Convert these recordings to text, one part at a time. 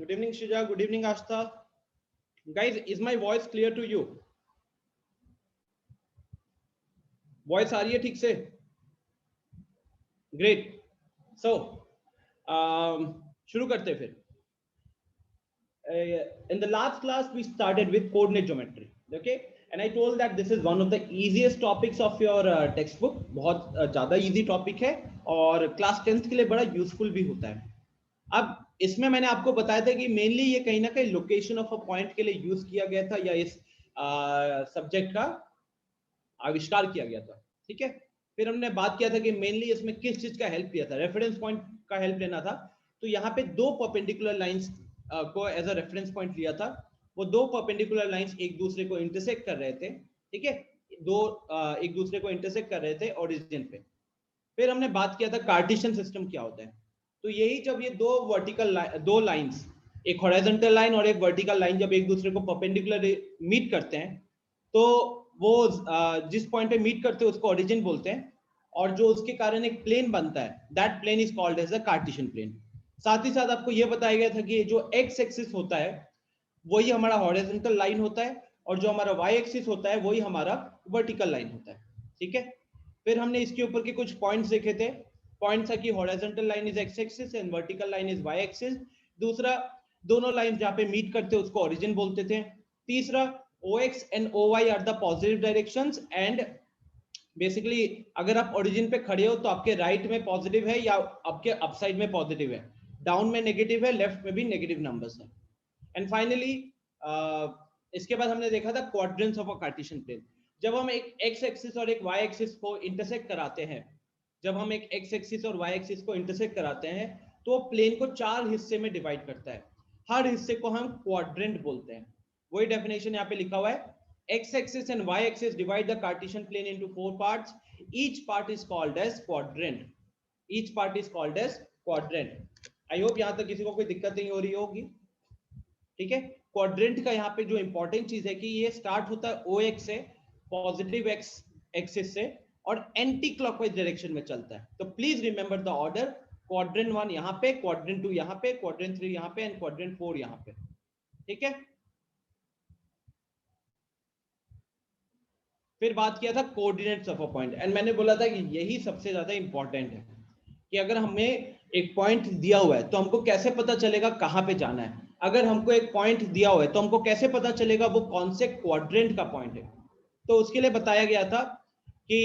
Good evening, Shija. Good evening, Astha. Guys, is my voice clear to you? Voice आ रही है ठीक से? Great. So, शुरू करते हैं फिर. In the last class, we started with coordinate geometry. Okay, and I told that this is one of the easiest topics of your textbook. बहुत ज़्यादा easy topic है और class 10th के लिए बड़ा useful भी होता है. अब इसमें मैंने आपको बताया था कि मेनली ये कहीं ना कहीं लोकेशन ऑफ अ पॉइंट के लिए यूज किया गया था या इस सब्जेक्ट का आविष्कार किया गया था. ठीक है, फिर हमने बात किया था कि मेनली इसमें किस चीज का हेल्प लिया था, रेफरेंस पॉइंट का हेल्प लेना था. तो यहाँ पे दो परपेंडिकुलर लाइंस को एज अ रेफरेंस पॉइंट लिया था. वो दो परपेंडिकुलर लाइंस एक दूसरे को इंटरसेक्ट कर रहे थे. ठीक है, दो एक दूसरे को इंटरसेक्ट कर रहे थे ओरिजिन पे. फिर हमने बात किया था कार्टेशियन सिस्टम क्या होता है. तो यही जब ये दो वर्टिकल दो लाइंस, एक हॉरिजॉन्टल लाइन और एक वर्टिकल लाइन जब एक दूसरे को परपेंडिकुलर मीट करते हैं तो वो जिस पॉइंट पे मीट करते हैं उसको ओरिजिन बोलते हैं और जो उसके कारण एक प्लेन बनता है that plane is called as a Cartesian plane. साथ ही साथ आपको ये बताया गया था कि जो एक्स एक्सिस होता है वही हमारा हॉरिजॉन्टल लाइन होता है और जो हमारा वाई एक्सिस होता है वही हमारा वर्टिकल लाइन होता है. ठीक है, फिर हमने इसके ऊपर के कुछ पॉइंट्स देखे थे. पॉइंट्स है कि horizontal line is x axis and vertical line is y axis. दूसरा, दोनों लाइन जहां पे मीट करते हैं उसको ओरिजिन बोलते थे. तीसरा, OX and OY are the positive directions and basically अगर आप ओरिजिन पे खड़े हो तो आपके राइट में पॉजिटिव है या आपके अपसाइड में पॉजिटिव है, डाउन में नेगेटिव है, लेफ्ट में भी नेगेटिव नंबर्स है. एंड फाइनली इसके बाद हमने देखा था quadrants of a Cartesian plane. जब हम एक एक्स एक्सिस और एक वाई एक्सिस को इंटरसेक्ट कराते हैं, जब हम एक एक्स एक्सिस और वाई एक्सिस को इंटरसेक्ट कराते हैं तो प्लेन को चार हिस्से में डिवाइड करता है. हर हिस्से को हम क्वाड्रेंट बोलते हैं. वही डेफिनेशन यहाँ पे लिखा हुआ है. X axis and Y axis divide the Cartesian plane into four parts. Each part is called as quadrant. Each part is called as quadrant. I hope यहाँ तक किसी को कोई दिक्कत नहीं हो रही होगी. ठीक है, क्वाड्रेंट का यहाँ पे जो इंपॉर्टेंट चीज है कि ये स्टार्ट होता है OX से, पॉजिटिव एक्स एक्सिस से, और एंटी क्लॉकवाइज डायरेक्शन में चलता है. तो please remember the order. Quadrant 1 यहाँ पे, क्वाड्रेंट 2 यहाँ पे, क्वाड्रेंट 3 यहाँ पे एंड क्वाड्रेंट 4 यहाँ पे. ठीक है, फिर बात किया था coordinates of a point and मैंने बोला था कि यही सबसे ज्यादा इंपॉर्टेंट है कि अगर हमें एक पॉइंट दिया हुआ है तो हमको कैसे पता चलेगा कहां पे जाना है. अगर हमको एक पॉइंट दिया हुआ है तो हमको कैसे पता चलेगा वो कौन से क्वाड्रेंट का पॉइंट है. तो उसके लिए बताया गया था कि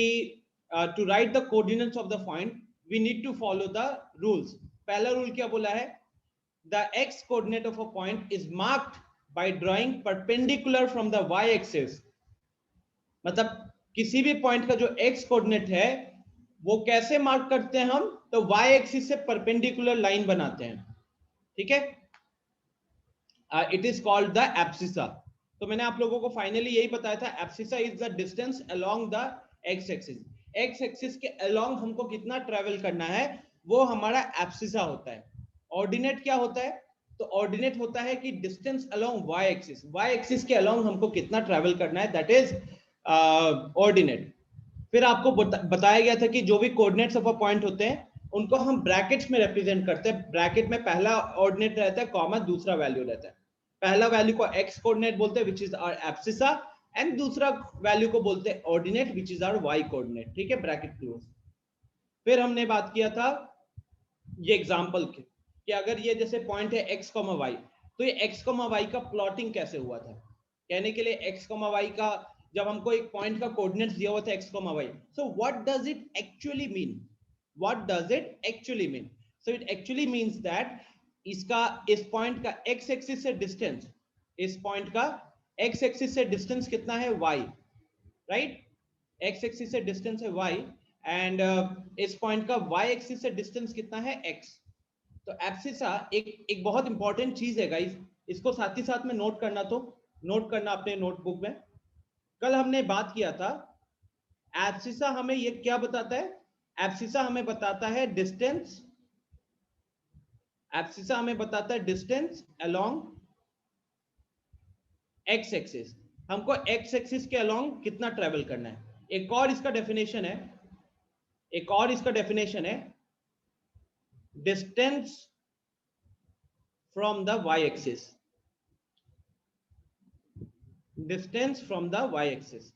to write the coordinates of the point we need to follow the rules. पहला रूल क्या बोला है, the x coordinate of a point is marked by drawing perpendicular from the y axis. मतलब किसी भी पॉइंट का जो एक्स कोऑर्डिनेट है वो कैसे मार्क करते हैं हम, तो वाई एक्सिस से परपेंडिकुलर लाइन बनाते हैं. ठीक है, it is called the abscissa. तो मैंने आप लोगों को फाइनली यही बताया था, abscissa is the distance along the x axis. X axis के अलोंग हमको कितना ट्रेवल करना है वो हमारा एब्सिसा होता है. ऑर्डिनेट क्या होता है, तो ऑर्डिनेट होता है कि distance along y axis. Y axis के अलोंग हमको कितना ट्रेवल करना है, दैट इज ऑर्डिनेट. फिर आपको बताया गया था कि जो भी कोऑर्डिनेट्स ऑफ अ पॉइंट होते हैं उनको हम ब्रैकेट्स में रिप्रेजेंट करते हैं. ब्रैकेट में पहला ऑर्डिनेट रहता है, कॉमा दूसरा वैल्यू रहता है. पहला वैल्यू को एक्स कोऑर्डिनेट बोलते हैं which is our abscissa and दूसरा वैल्यू को बोलते हैं ordinate which is our y coordinate. ठीक है, ब्रैकेट क्लोज. फिर हमने बात किया था ये एग्जांपल के कि अगर ये जैसे पॉइंट है x, y, तो ये x, y का प्लॉटिंग कैसे हुआ था. कहने के लिए x, y का जब हमको एक पॉइंट का कोऑर्डिनेट्स दिया हुआ था x, y, so what does it actually mean, what does it actually mean. So it actually means that इसका इस पॉइंट का x एक्सिस से डिस्टेंस, इस पॉइंट का x एक्सिस से डिस्टेंस कितना है y, राइट. x एक्सिस से डिस्टेंस है y एंड इस पॉइंट का y एक्सिस से डिस्टेंस कितना है x. तो एब्सिसा एक बहुत इंपॉर्टेंट चीज है गाइस, इसको साथ ही साथ में नोट करना, तो नोट करना अपने नोटबुक में. कल हमने बात किया था एब्सिसा हमें ये क्या बताता है, एब्सिसा हमें बताता है डिस्टेंस, एब्सिसा हमें बताता है डिस्टेंस अलोंग एक्स एक्सिस. हमको एक्स एक्सिस के अलोंग कितना ट्रेवल करना है. एक और इसका डेफिनेशन है, एक और इसका डेफिनेशन है distance from the y axis, distance from the y axis.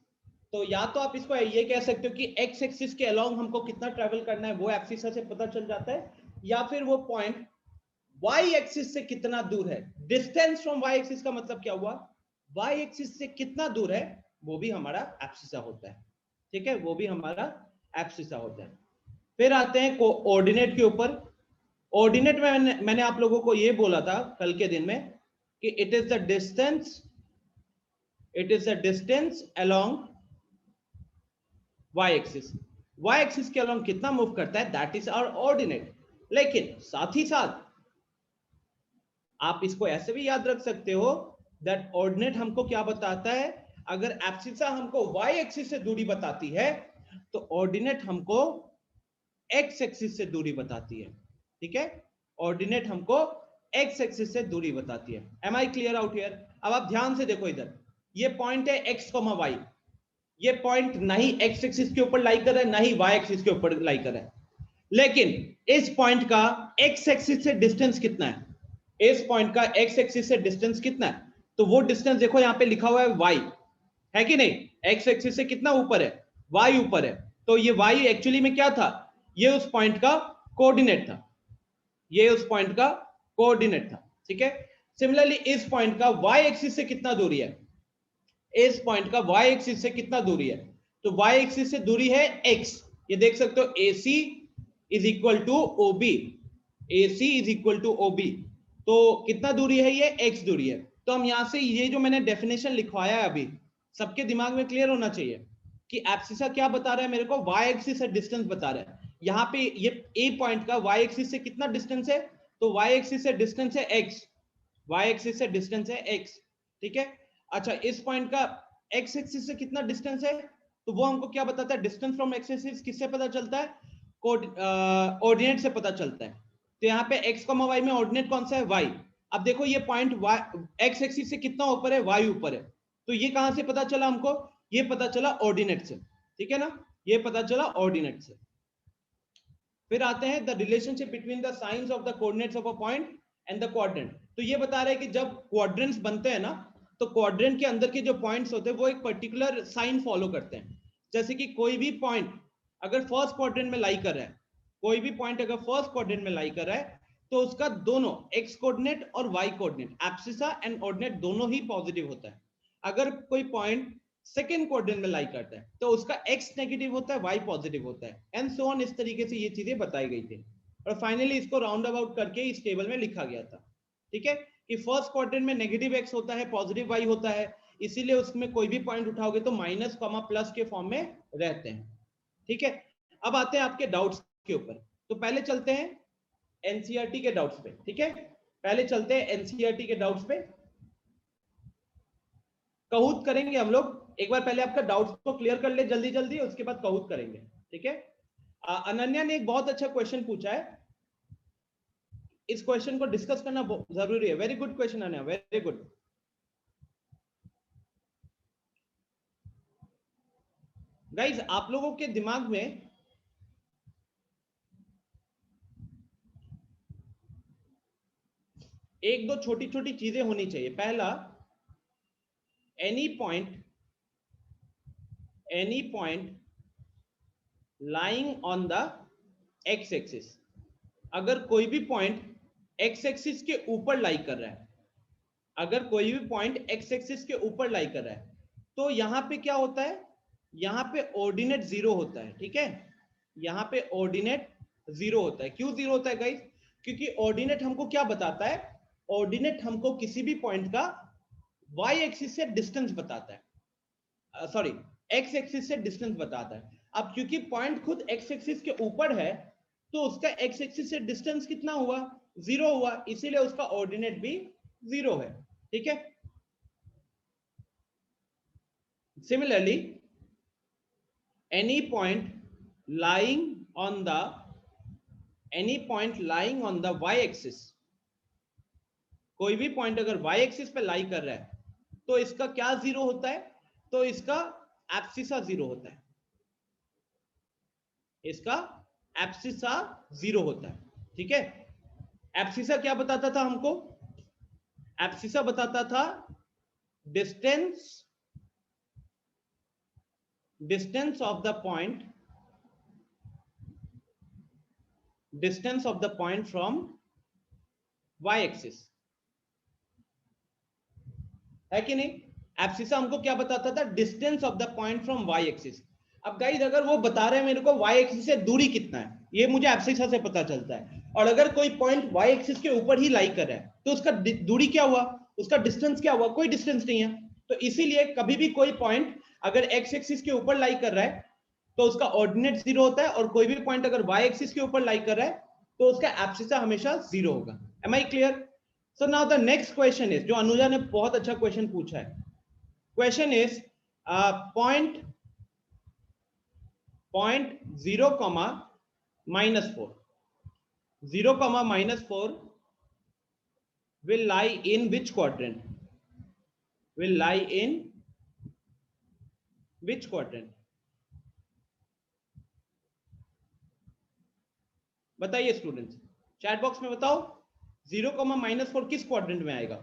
तो या तो आप इसको ये कह सकते हो कि एक्स एक्सिस के अलोंग हमको कितना ट्रेवल करना है वो एब्सिसा से पता चल जाता है, या फिर वो पॉइंट वाई एक्सिस से कितना दूर है। डिस्टेंस फ्रॉम वाई एक्सिस का मतलब क्या हुआ, वाई एक्सिस से कितना दूर है वो भी हमारा एब्सिसा होता है। ठीक है, वो भी हमारा एब्सिसा होता है। फिर आते हैं कोऑर्डिनेट के ऊपर। ऑर्डिनेट में मैंने आप लोगों को ये बोला था कल के दिन में कि it is the distance along y axis. Y axis के अलोंग कितना मूव करता है, दैट इज आवर ऑर्डिनेट। लेकिन साथ ही साथ आप इसको ऐसे भी याद रख सकते हो दैट ऑर्डिनेट हमको क्या बताता है, अगर एब्सिसा हमको वाई एक्सिस से दूरी बताती है तो ऑर्डिनेट हमको एक्स एक्सिस से दूरी बताती है। ठीक है, ऑर्डिनेट हमको एक्स एक्सिस से दूरी बताती है। Am I clear out here? अब आप ध्यान से देखो, इधर ये पॉइंट है एक्स कॉमा वाई, ये पॉइंट नहीं एक्स एक्सिस के ऊपर लाई कर रहा है ना ही वाई एक्सिस के ऊपर लाई कर रहा है, लेकिन इस पॉइंट का एक्स एक्सिस से डिस्टेंस कितना है, इस पॉइंट का एक्स एक्सिस से डिस्टेंस कितना है, तो वो डिस्टेंस देखो यहां पे लिखा हुआ है वाई, है कि नहीं? एक्स एक्सिस से कितना ऊपर है, वाई ऊपर है, तो ये वाई एक्चुअली में क्या था, ये उस पॉइंट का कोऑर्डिनेट था, ये उस पॉइंट का कोऑर्डिनेट था। ठीक है, सिमिलरली इस पॉइंट का वाई एक्सिस से कितना दूरी है, इस पॉइंट का वाई एक्सिस से कितना दूरी है, तो वाई एक्सिस से दूरी है x, ये देख सकते हो AC is equal to OB, AC is equal to OB, तो कितना दूरी है, ये x दूरी है। तो हम यहां से ये जो मैंने डेफिनेशन लिखवाया है अभी, सबके दिमाग में क्लियर होना चाहिए कि एब्सिसा क्या बता रहा है मेरे को, वाई एक्सिस से डिस्टेंस बता रहा है। यहाँ पे ये ए पॉइंट का वाई एक्सिस से कितना डिस्टेंस है, तो वाई एक्सिस से डिस्टेंस है x, वाई एक्सिस से डिस्टेंस है x। ठीक है, अच्छा इस पॉइंट का x एक्सिस से कितना डिस्टेंस है, तो वो हमको क्या बताता है, डिस्टेंस फ्रॉम x एक्सिस किससे पता चलता है, ऑर्डिनेट से पता चलता है। तो यहाँ पे x, y में ऑर्डिनेट कौन सा है, y। अब देखो ये पॉइंट x एक्सिस से कितना ऊपर है, y ऊपर है, तो ये कहां से पता चला हमको, ये पता चला ऑर्डिनेट से। ठीक है ना, ये पता चला ऑर्डिनेट से। फिर आते हैं the relationship between the science of the coordinates of a point and the quadrant. तो ये बता रहा है कि जब क्वाड्रेंट्स बनते हैं ना, तो क्वाड्रेंट के अंदर के जो पॉइंट्स होते हैं वो एक पर्टिकुलर साइन फॉलो करते हैं। जैसे कि कोई भी पॉइंट अगर फर्स्ट क्वाड्रेंट में लाई कर रहा है, कोई भी पॉइंट अगर फर्स्ट क्वाड्रेंट में लाई कर रहा है, तो उसका दोनों एक्स कोऑर्डिनेट और y coordinate, abscissa and ordinate दोनों ही पॉजिटिव होता है। अगर कोई पॉइंट सेकेंड क्वाड्रेंट में लाई करता है तो उसका x नेगेटिव होता है, y पॉजिटिव होता है, एंड सो ऑन। इस तरीके से ये चीजें बताई गई थी और फाइनली इसको राउंड अबाउट करके इस टेबल में लिखा गया था। ठीक है, कि फर्स्ट क्वाड्रेंट में नेगेटिव x होता है, पॉजिटिव y होता है, इसीलिए उसमें कोई भी पॉइंट उठाओगे तो माइनस कॉमा प्लस के फॉर्म में रहते हैं। ठीक है, अब आते हैं आपके डाउट्स के ऊपर। तो पहले चलते हैं एनसीईआरटी के डाउट्स पे। ठीक है, पहले चलते हैं एनसीईआरटी के डाउट्स पे, कहूत करेंगे हम लोग। एक बार पहले आपका डाउट्स को क्लियर कर ले जल्दी जल्दी, उसके बाद कहूत करेंगे। ठीक है, अनन्या ने एक बहुत अच्छा क्वेश्चन पूछा है, इस क्वेश्चन को डिस्कस करना जरूरी है। Very good question Ananya, very good. Guys आप लोगों के दिमाग में एक दो छोटी छोटी चीजें होनी चाहिए। पहला, any point lying on the x axis, अगर कोई भी पॉइंट एक्स एक्सिस के ऊपर लाई कर रहा है, अगर कोई भी पॉइंट एक्स एक्सिस के ऊपर लाई कर रहा है, तो यहां पे क्या होता है, यहां पे ऑर्डिनेट जीरो होता है। ठीक है, यहां पे ऑर्डिनेट जीरो होता है। क्यों जीरो होता है गाइस, क्योंकि ऑर्डिनेट हमको क्या बताता है, ऑर्डिनेट हमको किसी भी पॉइंट का वाई एक्सिस से डिस्टेंस बताता है, सॉरी एक्स एक्सिस से डिस्टेंस बताता है। अब क्योंकि पॉइंट खुद एक्स एक्सिस के ऊपर है, तो उसका एक्स एक्सिस से डिस्टेंस कितना हुआ, जीरो हुआ, इसीलिए उसका ऑर्डिनेट भी जीरो है। ठीक है, similarly any point lying on the y axis, कोई भी पॉइंट अगर वाई एक्सिस पे लाई कर रहा है तो इसका क्या जीरो होता है, तो इसका एब्सिसा जीरो होता है, इसका एब्सिसा जीरो होता है। ठीक है, एब्सिसा क्या बताता था हमको, एब्सिसा बताता था distance of the point from y axis, है कि नहीं? एब्सिसा हमको क्या बताता था? Distance of the point from y axis. अब गाइस अगर वो बता रहे हैं मेरे को y एक्सिस से दूरी कितना है, ये मुझे एब्सिसा से पता चलता है। और अगर कोई पॉइंट y एक्सिस के ऊपर ही लाई कर रहा है तो उसका दूरी क्या हुआ, उसका डिस्टेंस क्या हुआ? कोई डिस्टेंस नहीं है। तो इसीलिए कभी भी कोई पॉइंट अगर x एक्सिस के ऊपर लाई कर रहा है तो उसका ऑर्डिनेट 0 होता है, और कोई भी पॉइंट अगर y एक्सिस के ऊपर लाई कर रहा है तो उसका एब्सिसा हमेशा 0 होगा। Am I clear? So now the next question is, जो अनुजा ने बहुत अच्छा क्वेश्चन पूछा है, question is point 0, -4, 0, -4 will lie in which quadrant? Will lie in which quadrant? बताइए स्टूडेंट्स, चैट बॉक्स में बताओ 0, -4 किस क्वाड्रेंट में आएगा?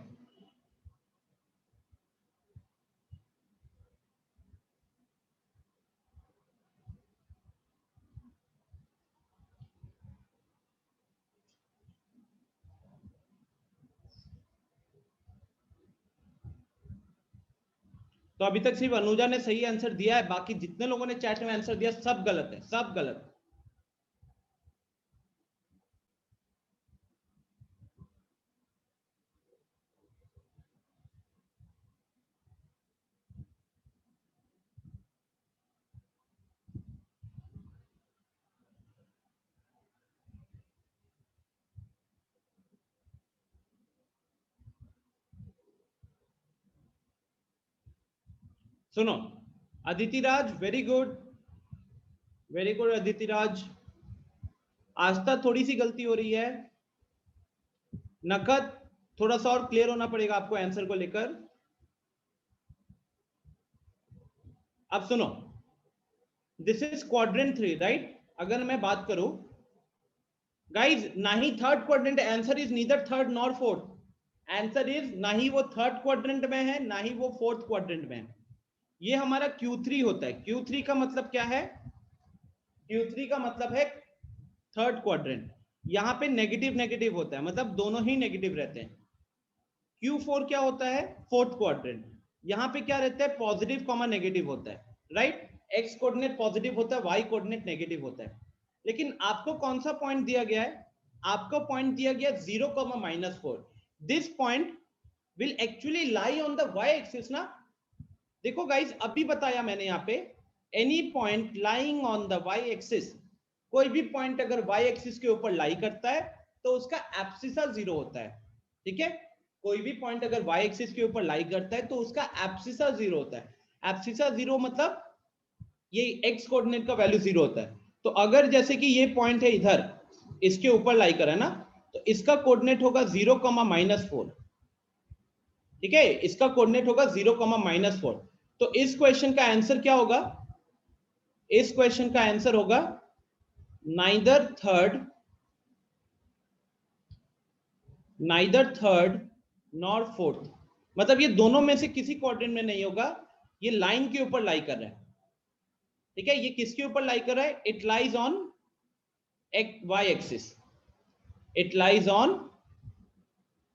तो अभी तक सिर्फ अनुजा ने सही आंसर दिया है, बाकी जितने लोगों ने चैट में आंसर दिया सब गलत है, सब गलत। सुनो, अदिति राज, वेरी गुड अदिति राज। आस्था थोड़ी सी गलती हो रही है। नकद थोड़ा सा और क्लियर होना पड़ेगा आपको आंसर को लेकर। अब सुनो, दिस इज क्वाड्रेंट 3, राइट? अगर मैं बात करूं गाइज, ना ही third quadrant, answer is neither third nor fourth. Answer is ना ही वो थर्ड क्वाड्रेंट में है ना ही वो फोर्थ क्वाड्रेंट में है। ये हमारा Q3 होता है। Q3 का मतलब क्या है? Q3 का मतलब है थर्ड क्वाड्रेंट। यहां पे नेगेटिव नेगेटिव होता है, मतलब दोनों ही नेगेटिव रहते हैं। Q4 क्या होता है? Fourth quadrant. यहां पे क्या रहता है? पॉजिटिव कॉमा नेगेटिव होता है, राइट? एक्स कोऑर्डिनेट पॉजिटिव होता है, वाई कोऑर्डिनेट नेगेटिव होता है। लेकिन आपको कौन सा पॉइंट दिया गया है? आपको पॉइंट दिया गया 0, -4। This point will actually lie on the y axis ना। देखो गाइज, अभी बताया मैंने यहाँ पे, any point lying on the y axis, कोई भी पॉइंट अगर वाई एक्सिस के ऊपर लाई करता है तो उसका एब्सिसा 0 होता है। ठीक है? कोई भी पॉइंट अगर वाई एक्सिस के ऊपर लाई करता है तो उसका एब्सिसा 0 होता है। एब्सिसा 0 मतलब ये एक्स कोऑर्डिनेट का वैल्यू 0 होता है। तो अगर जैसे कि ये पॉइंट है इधर, इसके ऊपर लाई कर है ना, तो इसका कोऑर्डिनेट होगा 0, -4। ठीक है? इसका कोऑर्डिनेट होगा 0, -4। तो इस क्वेश्चन का आंसर क्या होगा? इस क्वेश्चन का आंसर होगा नाइदर थर्ड नॉर फोर्थ। मतलब ये दोनों में से किसी क्वाड्रेंट में नहीं होगा। ये लाइन के ऊपर लाई कर रहा है। ठीक है? ये किसके ऊपर लाई कर रहा है? It lies on y axis. It lies on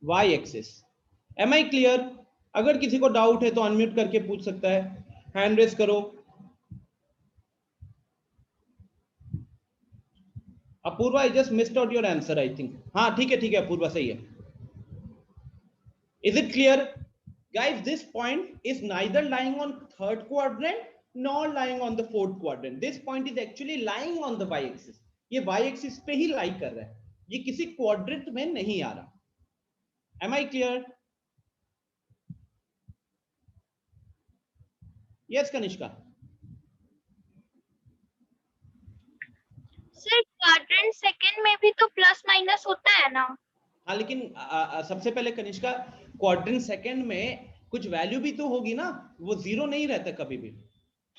y axis. Am I clear? अगर किसी को डाउट है तो अनम्यूट करके पूछ सकता है, हैंड रेस करो। Apurva, I just missed out your answer I think. हाँ ठीक है अपूर्वा, सही है। Is it clear? Guys, this point is neither lying on third quadrant nor lying on the fourth quadrant. This point is actually lying on the y-axis. ये y-axis पे ही lie कर रहा है, ये किसी quadrant में नहीं आ रहा। Am I clear? Yes, Kanishka. Sir quadrant second में भी तो प्लस माइनस होता है ना? हाँ, लेकिन सबसे पहले कनिष्का, क्वाड्रेंट सेकंड में कुछ वैल्यू भी तो होगी ना, वो 0 नहीं रहता कभी भी।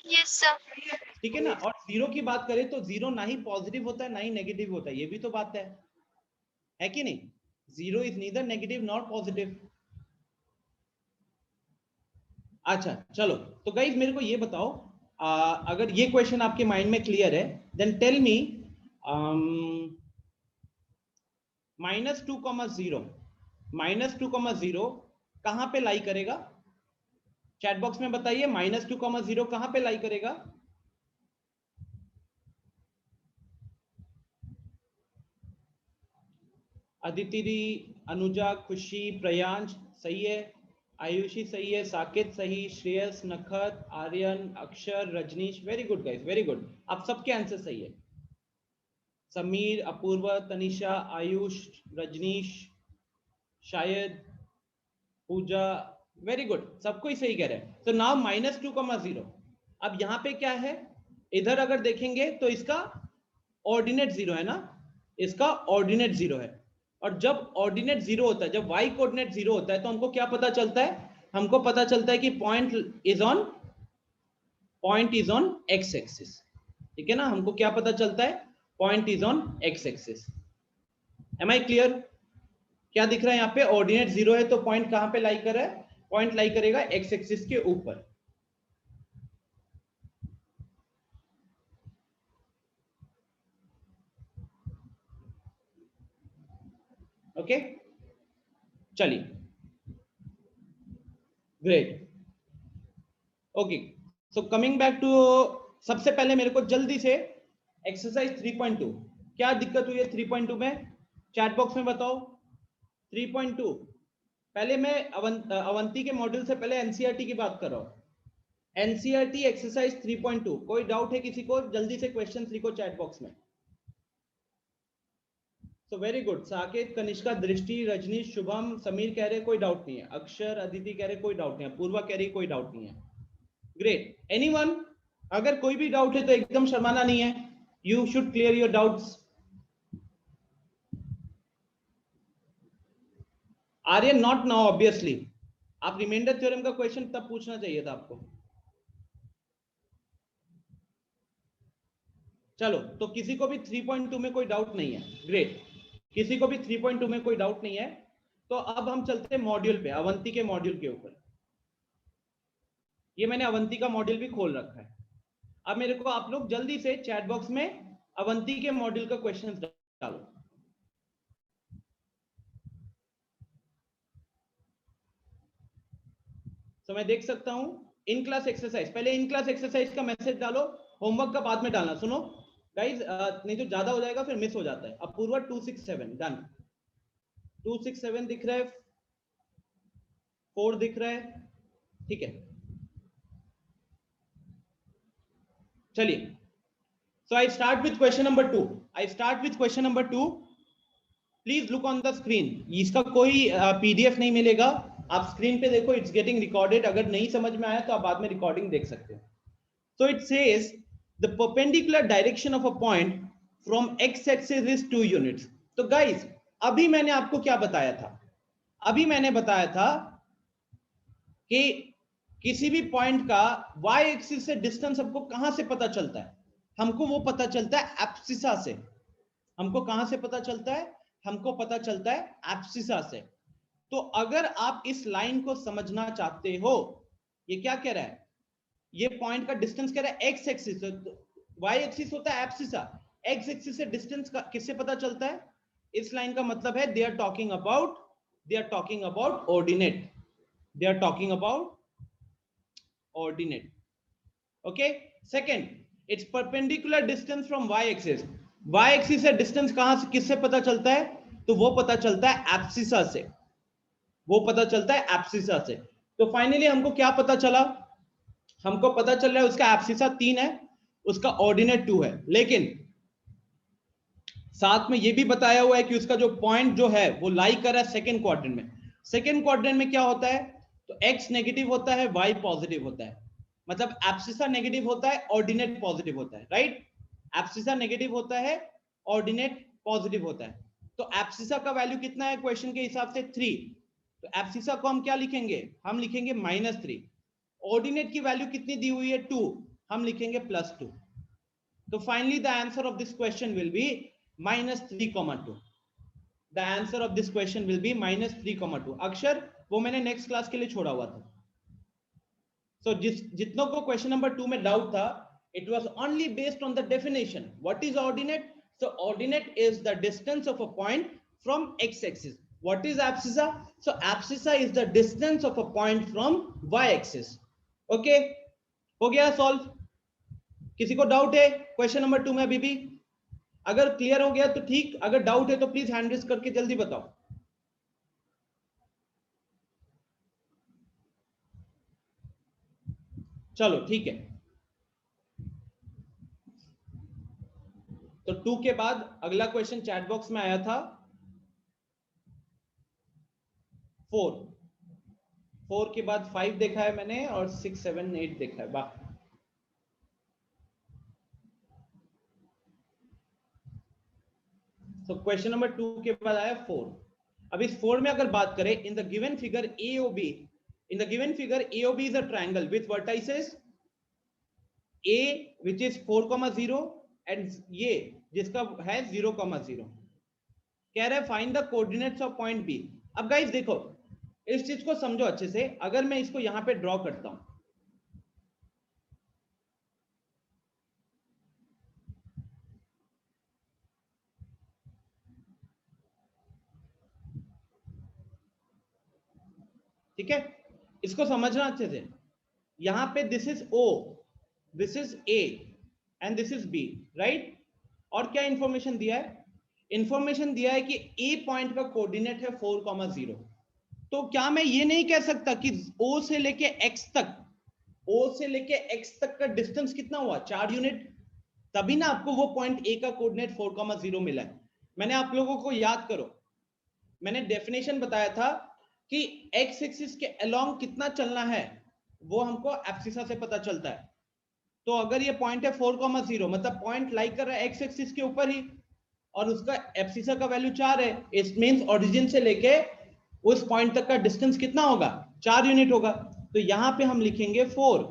Yes sir. ठीक है ना? और 0 की बात करें तो 0 ना ही पॉजिटिव होता है ना ही नेगेटिव होता है, ये भी तो बात है कि नहीं? 0 is neither negative nor positive. अच्छा चलो, तो गाइज मेरे को ये बताओ, अगर ये क्वेश्चन आपके माइंड में क्लियर है, देन टेल मी -2,0 -2,0 कहां पे लाई करेगा? चैट बॉक्स में बताइए, -2,0 कहां पे लाई करेगा? अदिति, अनुजा, खुशी, प्रयांश सही है, आयुषी सही है, साकेत सही, Shreyas, Nakhat, Aryan, Akshar, Rajnish, very good guys, very good, आप सबके आंसर सही है। समीर, अपूर्वा, तनिषा, आयुष, रजनीश, शायद, पूजा, वेरी गुड, सबको ही सही कह रहे हैं। तो नाउ -2,0, अब यहाँ पे क्या है, इधर अगर देखेंगे तो इसका ऑर्डिनेट जीरो है ना, इसका ऑर्डिनेट जीरो है, और जब ऑर्डिनेट जीरो होता है, जब y कोऑर्डिनेट जीरो होता है, तो हमको क्या पता चलता है? हमको पता चलता है कि point is on x axis, ठीक है ना, हमको क्या पता चलता है? Point is on x axis. Am I clear? क्या दिख रहा है यहाँ पे? ऑर्डिनेट जीरो है तो पॉइंट कहां पे लाई कर रहा है? पॉइंट लाई करेगा x एक्सिस के ऊपर। ओके चलिए, great. Okay, so coming back to, सबसे पहले मेरे को जल्दी से एक्सरसाइज 3.2, क्या दिक्कत हुई है 3.2 में? चैट बॉक्स में बताओ। 3.2, पहले मैं अवंती के मॉड्यूल से पहले एनसीईआरटी की बात कर रहा हूं। एनसीईआरटी एक्सरसाइज 3.2, कोई डाउट है किसी को? जल्दी से क्वेश्चन लिखो चैट बॉक्स में। So very good, Saket, Kanishka, दृष्टि, रजनी, शुभम, समीर कह रहे कोई डाउट नहीं है, अक्षर, अदिति कह रहे कोई डाउट नहीं है, पूर्वा कह रही कोई डाउट नहीं है। Great, anyone? अगर कोई भी डाउट है तो एकदम शर्माना नहीं है, you should clear your doubts. Aryan, not now obviously, आप रिमाइंडर थ्योरम का क्वेश्चन तब पूछना चाहिए था आपको। चलो, तो किसी को भी 3.2 में कोई डाउट नहीं है, ग्रेट, किसी को भी 3.2 में कोई डाउट नहीं है। तो अब हम चलते हैं मॉड्यूल पे, अवंती के मॉड्यूल के ऊपर। ये मैंने अवंती का मॉड्यूल भी खोल रखा है। अब मेरे को आप लोग जल्दी से चैट बॉक्स में अवंती के मॉड्यूल का क्वेश्चन डालो। तो मैं देख सकता हूं इन क्लास एक्सरसाइज, पहले इन क्लास एक्सरसाइज का मैसेज डालो, होमवर्क का बाद में डालना। सुनो गाइज, नहीं तो ज्यादा हो जाएगा, फिर मिस हो जाता है। अपूर्वा 267 डन, 267 दिख रहा है, 4 दिख रहा है, ठीक है। चलिए, so I start with question number 2। Please look on the screen, इसका कोई पीडीएफ नहीं मिलेगा, आप स्क्रीन पे देखो, इट्स गेटिंग रिकॉर्डेड। अगर नहीं समझ में आया तो आप बाद में रिकॉर्डिंग देख सकते हो। So it says the perpendicular direction of a point from x axis is 2 units. तो guys, अभी मैंने आपको क्या बताया था? अभी मैंने बताया था कि किसी भी पॉइंट का y एक्सिस से डिस्टेंस हमको कहां से पता चलता है? हमको वो पता चलता है एब्सिसा से। हमको कहां से पता चलता है? हमको पता चलता है एब्सिसा से। तो अगर आप इस लाइन को समझना चाहते हो, ये क्या कह रहा है? ये पॉइंट का डिस्टेंस कह रहा है एक्स एक्सिस, वाई एक्सिस होता है एब्सिसा, एक्स एक्सिस से डिस्टेंस का किससे पता चलता है? इस लाइन का मतलब है they are talking about ordinate, they are talking about ordinate. Okay, second, it's perpendicular distance from y axis. Y axis से डिस्टेंस कहां से किससे पता चलता है? तो वो पता चलता है एब्सिसा से, वो पता चलता है एब्सिसा से। तो फाइनली हमको क्या पता चला? हमको पता चल रहा है उसका एब्सिसा 3 है, उसका ऑर्डिनेट 2 है, लेकिन साथ में ये भी बताया हुआ है कि उसका जो पॉइंट जो है वो लाई कर रहा है सेकंड क्वाड्रेंट में। सेकंड क्वाड्रेंट में क्या होता है? तो x नेगेटिव होता है, y पॉजिटिव होता है, मतलब एब्सिसा नेगेटिव होता है, ऑर्डिनेट पॉजिटिव होता है, राइट? एब्सिसा नेगेटिव होता है, ऑर्डिनेट पॉजिटिव होता है। तो एब्सिसा का वैल्यू कितना है क्वेश्चन के हिसाब से? 3। तो एब्सिसा को हम क्या लिखेंगे? हम लिखेंगे -3। ऑर्डिनेट की वैल्यू कितनी दी हुई है? 2, हम लिखेंगे +2। तो finally the answer of this question will be -3,2। The answer of this question will be -3,2। अक्षर, वो मैंने नेक्स्ट क्लास के लिए छोड़ा हुआ था। सो जितनों को क्वेश्चन नंबर 2 में डाउट था, it was only based on the definition. What is ordinate? So ordinate is the distance of a point from x-axis. What is abscissa? So abscissa is the distance of a point from y-axis. Okay, हो गया solve? किसी को doubt है question number 2 में अभी भी? अगर clear हो गया तो ठीक, अगर डाउट है तो प्लीज हैंड रेज करके जल्दी बताओ। चलो ठीक है, तो 2 के बाद अगला क्वेश्चन चैट बॉक्स में आया था 4। 4 के बाद 5 देखा है मैंने और 6 7 8 देखा है। वाह, तो क्वेश्चन नंबर 2 के बाद आया 4। अब इस 4 में अगर बात करें, in the given figure AOB, in the given figure AOB is a triangle with vertices A which is 4,0 and ये जिसका है 0,0। कह रहा है find the coordinates of point B. अब गाइस देखो, इस चीज को समझो अच्छे से। अगर मैं इसको यहां पे ड्रॉ करता हूं, ठीक है, इसको समझना अच्छे से। यहां पे this is O, this is A and this is B, right? और क्या इंफॉर्मेशन दिया है? इंफॉर्मेशन दिया है कि A पॉइंट का कोऑर्डिनेट है 4,0। तो क्या मैं ये नहीं कह सकता कि O से लेके X तक, O से लेके X तक का डिस्टेंस कितना हुआ? 4 यूनिट। तभी ना आपको वो पॉइंट A का कोऑर्डिनेट 4,0 मिला है। मैंने आप लोगों को याद करो, मैंने डेफिनेशन बताया था कि एक्स एक्सिस के अलोंग कितना चलना है वो हमको एब्सिसा से पता चलता है। तो अगर ये पॉइंट है 4,0, मतलब पॉइंट लाई कर रहा है एक्स एक्सिस के ऊपर ही, और उसका एब्सिसा का वैल्यू 4 है। इट मींस ओरिजिन से लेके उस पॉइंट तक का डिस्टेंस कितना होगा? 4 यूनिट होगा। तो यहां पे हम लिखेंगे 4,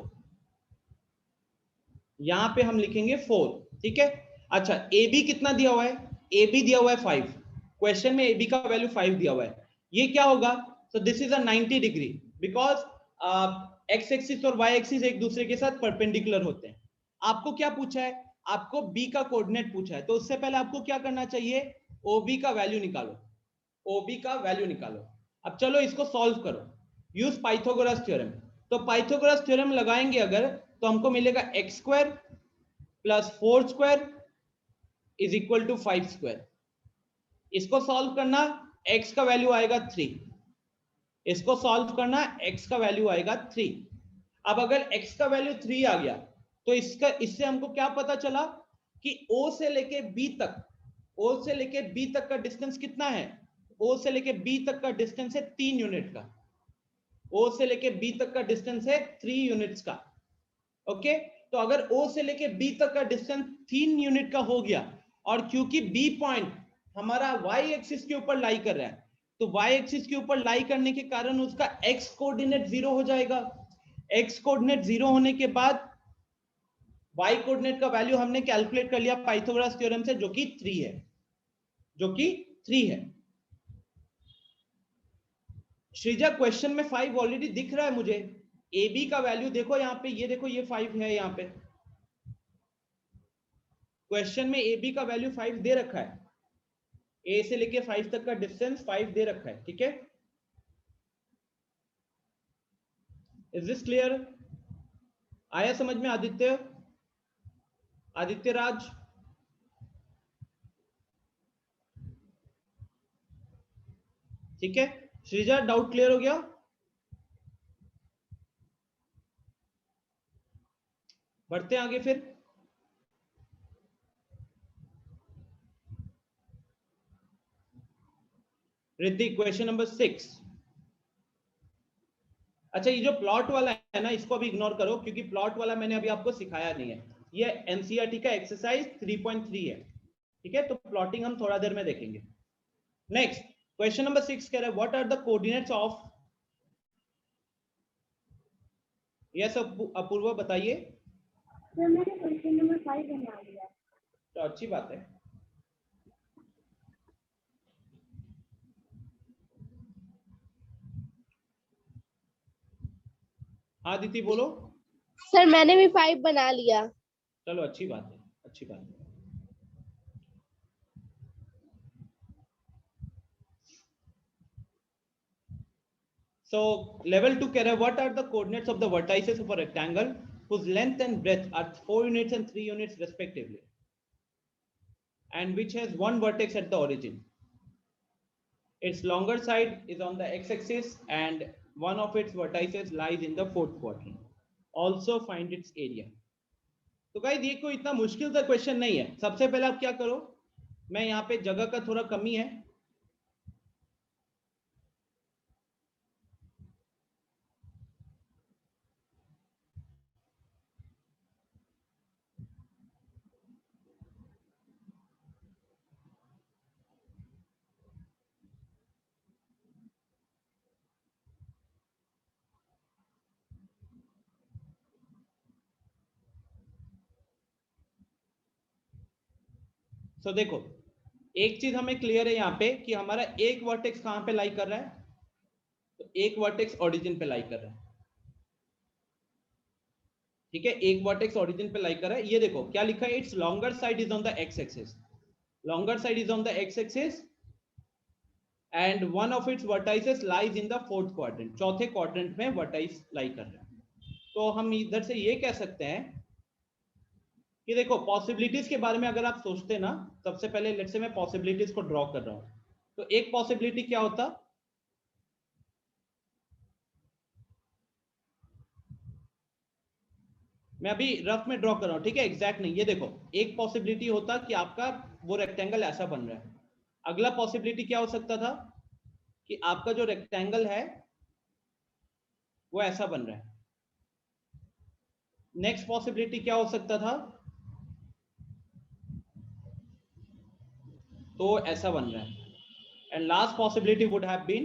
यहां पे हम लिखेंगे 4, ठीक है। अच्छा, ए बी कितना दिया हुआ है? ए बी दिया हुआ है 5। क्वेश्चन में ए बी का वैल्यू 5 दिया हुआ है। ये क्या होगा? So this is a 90 degree, because x axis और वाई एक्सिस एक दूसरे के साथ परपेंडिकुलर होते हैं। आपको क्या पूछा है? आपको बी का कोऑर्डिनेट पूछा है, तो उससे पहले आपको क्या करना चाहिए? ओ बी का वैल्यू निकालो, ओ बी का वैल्यू निकालो। अब चलो इसको सॉल्व करो, यूज पाइथागोरस थ्योरम। तो पाइथागोरस थ्योरम लगाएंगे अगर, तो हमको मिलेगा x square plus 4 square is equal to 5 square. इसको सॉल्व करना, x का वैल्यू आएगा 3। इसको सॉल्व करना, x का वैल्यू आएगा 3। अब अगर x का वैल्यू 3 आ गया, तो इससे हमको क्या पता चला कि O से लेके B तक, O से लेके B तक का डिस्टेंस कितना है? O से लेके B तक का डिस्टेंस है 3 यूनिट का। O से लेके B तक का डिस्टेंस है 3 यूनिट्स का। ओके, तो अगर O से लेके B तक का डिस्टेंस 3 यूनिट का हो गया, और क्योंकि B पॉइंट हमारा y एक्सिस के ऊपर लाई कर रहा है, तो y एक्सिस के ऊपर लाई करने के कारण उसका x कोऑर्डिनेट 0 हो जाएगा। x कोऑर्डिनेट 0 होने के बाद y कोऑर्डिनेट का वैल्यू हमने कैलकुलेट कर लिया पाइथागोरस थ्योरम से, जो कि 3 है, जो कि 3 है। श्रीजा, क्वेश्चन में 5 ऑलरेडी दिख रहा है मुझे। ए बी का वैल्यू देखो यहाँ पे, ये देखो ये 5 है यहाँ पे। क्वेश्चन में ए बी का वैल्यू 5 दे रखा है, ए से लेके 5 तक का डिस्टेंस 5 दे रखा है, ठीक है। Is this clear? आया समझ में आदित्य? आदित्य राज, ठीक है। श्रीजा, डाउट क्लियर हो गया? बढ़ते हैं आगे फिर। Hrithik, question number 6। अच्छा, ये जो प्लॉट वाला है ना, इसको अभी इग्नोर करो, क्योंकि प्लॉट वाला मैंने अभी आपको सिखाया नहीं है। ये एनसीईआरटी का एक्सरसाइज 3.3 है, ठीक है। तो प्लॉटिंग हम थोड़ा देर में देखेंगे। नेक्स्ट, क्वेश्चन नंबर 6 कह रहा है what are the coordinates of, yes Apurva बताइए। तो मैंने क्वेश्चन नंबर 5 बना लिया। तो अच्छी बात है। हाँ दीदी बोलो। सर मैंने भी 5 बना लिया। चलो अच्छी बात है, अच्छी बात है। So level 2 कह रहा है what are the coordinates of the vertices of a rectangle whose length and breadth are 4 units and 3 units respectively and which has one vertex at the origin. Its longer side is on the x-axis and one of its vertices lies in the fourth quadrant. Also find its area. तो guys ये कोई इतना मुश्किल सा question नहीं है। सबसे पहले आप क्या करो, मैं यहाँ पे जगह का थोड़ा कमी है, तो देखो एक चीज हमें क्लियर है यहाँ पे कि हमारा एक वर्टेक्स कहां पे लाई कर रहा है, तो एक वर्टेक्स ओरिजिन पे लाई कर रहा है। ठीक है, एक वर्टेक्स ओरिजिन पे लाई कर रहा है। ये देखो क्या लिखा है, it's longer side is on the x axis, longer side is on the x axis and one of its vertices lies in the fourth quadrant, चौथे क्वाड्रेंट में वर्टाइस लाई कर रहा है। तो हम इधर से ये कह सकते हैं कि देखो पॉसिबिलिटीज के बारे में अगर आप सोचते ना, सबसे पहले लेट्स से मैं पॉसिबिलिटीज को ड्रॉ कर रहा हूं, तो एक पॉसिबिलिटी क्या होता, मैं अभी रफ में ड्रॉ कर रहा हूं, ठीक है, एग्जैक्ट नहीं। ये देखो एक पॉसिबिलिटी होता कि आपका वो रेक्टेंगल ऐसा बन रहा है। अगला पॉसिबिलिटी क्या हो सकता था कि आपका जो रेक्टेंगल है वो ऐसा बन रहा है। नेक्स्ट पॉसिबिलिटी क्या हो सकता था, तो ऐसा बन रहा है। And last possibility would have been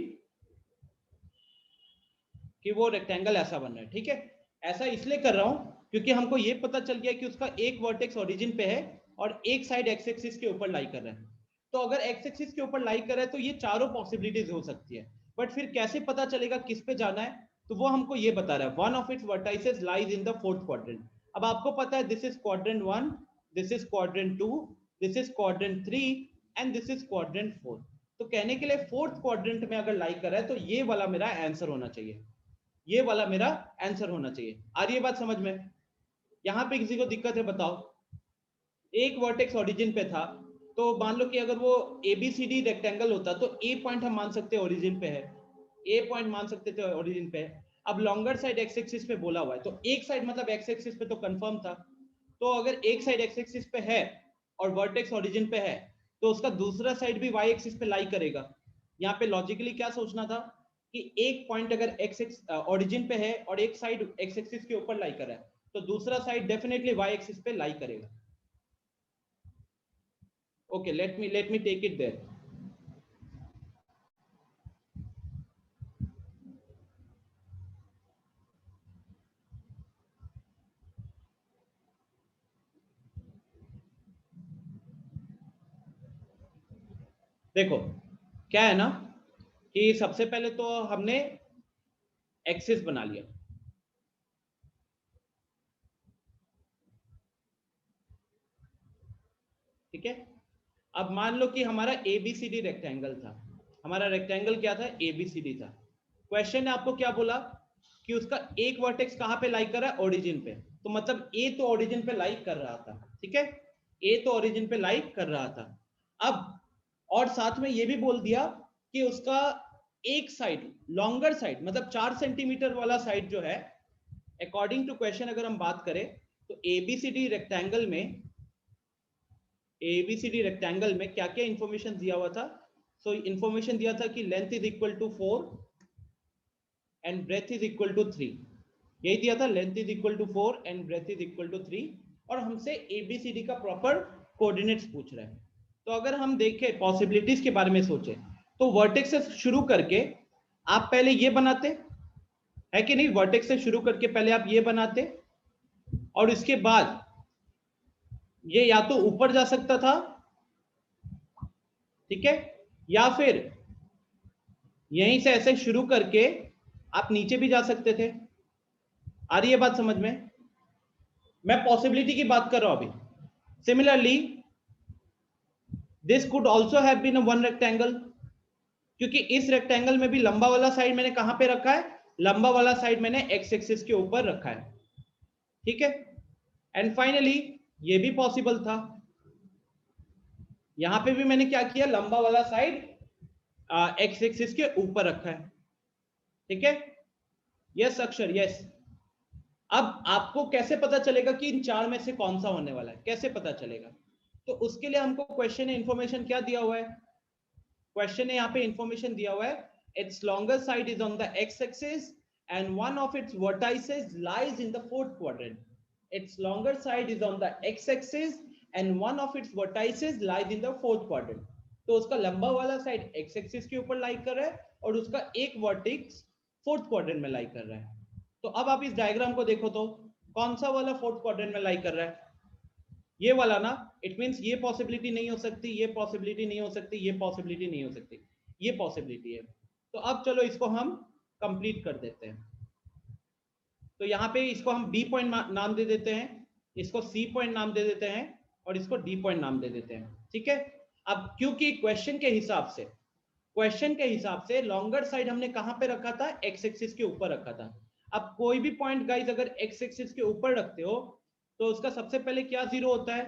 कि वो रेक्टेंगल ऐसा बन रहा है। ठीक है, ऐसा इसलिए कर रहा हूं क्योंकि हमको ये पता चल गया कि उसका एक वर्टेक्स ओरिजिन पे है और एक साइड एक्स एक्सिस के ऊपर लाई कर रहा है। तो अगर एक्स एक्सिस के ऊपर लाई कर रहा है तो ये चारों पॉसिबिलिटीज हो सकती है, बट फिर कैसे पता चलेगा किस पे जाना है, तो वो हमको ये बता रहा है one of its vertices lies in the fourth quadrant. अब आपको पता है this is quadrant 1, this is quadrant 2, this is quadrant 3 and this is quadrant 4। तो कहने के लिए फोर्थ क्वाड्रेंट में अगर लाई कर रहा है तो ये वाला मेरा आंसर होना चाहिए, ये वाला मेरा आंसर होना चाहिए। आ रही है बात समझ में? यहां पे किसी को दिक्कत है बताओ? एक वर्टेक्स ओरिजिन पे था, तो मान लो कि अगर वो एबीसीडी रेक्टेंगल होता तो ए पॉइंट हम मान सकते हैं ओरिजिन पे है, ए पॉइंट मान सकते थे ओरिजिन पे है। अब लॉन्गर साइड एक्स एक्सिस पे बोला हुआ है, तो एक साइड मतलब एक्स एक्सिस पे तो कंफर्म था। तो अगर एक साइड एक्स एक्सिस पे है और वर्टेक्स ओरिजिन पे है, तो उसका दूसरा साइड भी वाई एक्सिस पे लाई करेगा। यहाँ पे लॉजिकली क्या सोचना था कि एक पॉइंट अगर एक्स एक्स ओरिजिन पे है और एक साइड एक्स एक्सिस के ऊपर लाई कर रहा है, तो दूसरा साइड डेफिनेटली वाई एक्सिस पे लाई करेगा। Okay, let me take it there. देखो क्या है ना कि सबसे पहले तो हमने एक्सिस बना लिया, ठीक है। अब मान लो कि हमारा एबीसीडी रेक्टेंगल था, हमारा रेक्टेंगल क्या था, एबीसीडी था। क्वेश्चन ने आपको क्या बोला कि उसका एक वर्टेक्स कहां पे लाई कर रहा है, ओरिजिन पे। तो मतलब ए तो ओरिजिन पे लाई कर रहा था, ठीक है, ए तो ओरिजिन पे लाई कर रहा था। अब और साथ में ये भी बोल दिया कि उसका एक साइड लॉन्गर साइड मतलब 4 सेंटीमीटर वाला साइड जो है, अकॉर्डिंग टू क्वेश्चन अगर हम बात करें तो एबीसीडी रेक्टेंगल में क्या क्या इंफॉर्मेशन दिया हुआ था। सो इंफॉर्मेशन दिया था कि length is equal to 4 and breadth is equal to 3, यही दिया था, length is equal to 4 and breadth is equal to 3, और हमसे एबीसीडी का प्रॉपर कोऑर्डिनेट्स पूछ रहा है। तो अगर हम देखें पॉसिबिलिटीज के बारे में सोचें, तो वर्टेक्स से शुरू करके आप पहले ये बनाते है कि नहीं, वर्टेक्स से शुरू करके पहले आप ये बनाते और इसके बाद ये या तो ऊपर जा सकता था, ठीक है, या फिर यहीं से ऐसे शुरू करके आप नीचे भी जा सकते थे। आ रही है बात समझ में? मैं पॉसिबिलिटी की बात कर रहा हूं अभी. Similarly this could also have been a one rectangle, क्योंकि इस रेक्टेंगल में भी लंबा वाला साइड मैंने कहां पे रखा है? लंबा वाला साइड मैंने एक्स एक्सिस के ऊपर रखा है. ठीक है. एंड फाइनली ये भी पॉसिबल था. यहां पे भी मैंने क्या किया? लंबा वाला साइड एक्स एक्सिस के ऊपर रखा है. ठीक है. यस अक्षर, यस. अब आपको कैसे पता चलेगा कि इन चार में से कौन सा होने वाला है? कैसे पता चलेगा? तो उसके लिए हमको क्वेश्चन में इंफॉर्मेशन क्या दिया हुआ है? क्वेश्चन ने यहाँ पे इंफॉर्मेशन दिया हुआ है, it's longer side is on the x axis and one of its vertices lies in the fourth quadrant. It's longer side is on the x axis and one of its vertices lies in the fourth quadrant. तो उसका लंबा वाला side x axis के ऊपर लाई कर रहा है और उसका एक वर्टेक्स फोर्थ क्वाड्रेंट में लाई कर रहा है. तो अब आप इस डायग्राम को देखो तो कौन सा वाला फोर्थ क्वाड्रेंट में लाई कर रहा है? ये वाला ना. इट मींस ये पॉसिबिलिटी नहीं हो सकती, ये पॉसिबिलिटी नहीं हो सकती, ये पॉसिबिलिटी नहीं हो सकती, ये पॉसिबिलिटी है. तो अब चलो इसको हम कंप्लीट कर देते हैं. तो यहाँ पे इसको हम बी पॉइंट नाम दे देते हैं, इसको सी पॉइंट नाम दे देते हैं और इसको डी पॉइंट नाम दे देते हैं. ठीक है. अब क्योंकि क्वेश्चन के हिसाब से लॉन्गर साइड हमने कहां पे रखा था? एक्स एक्सिस के ऊपर रखा था. अब कोई भी पॉइंट गाइस अगर एक्स एक्सिस के ऊपर रखते हो तो उसका सबसे पहले क्या जीरो होता है?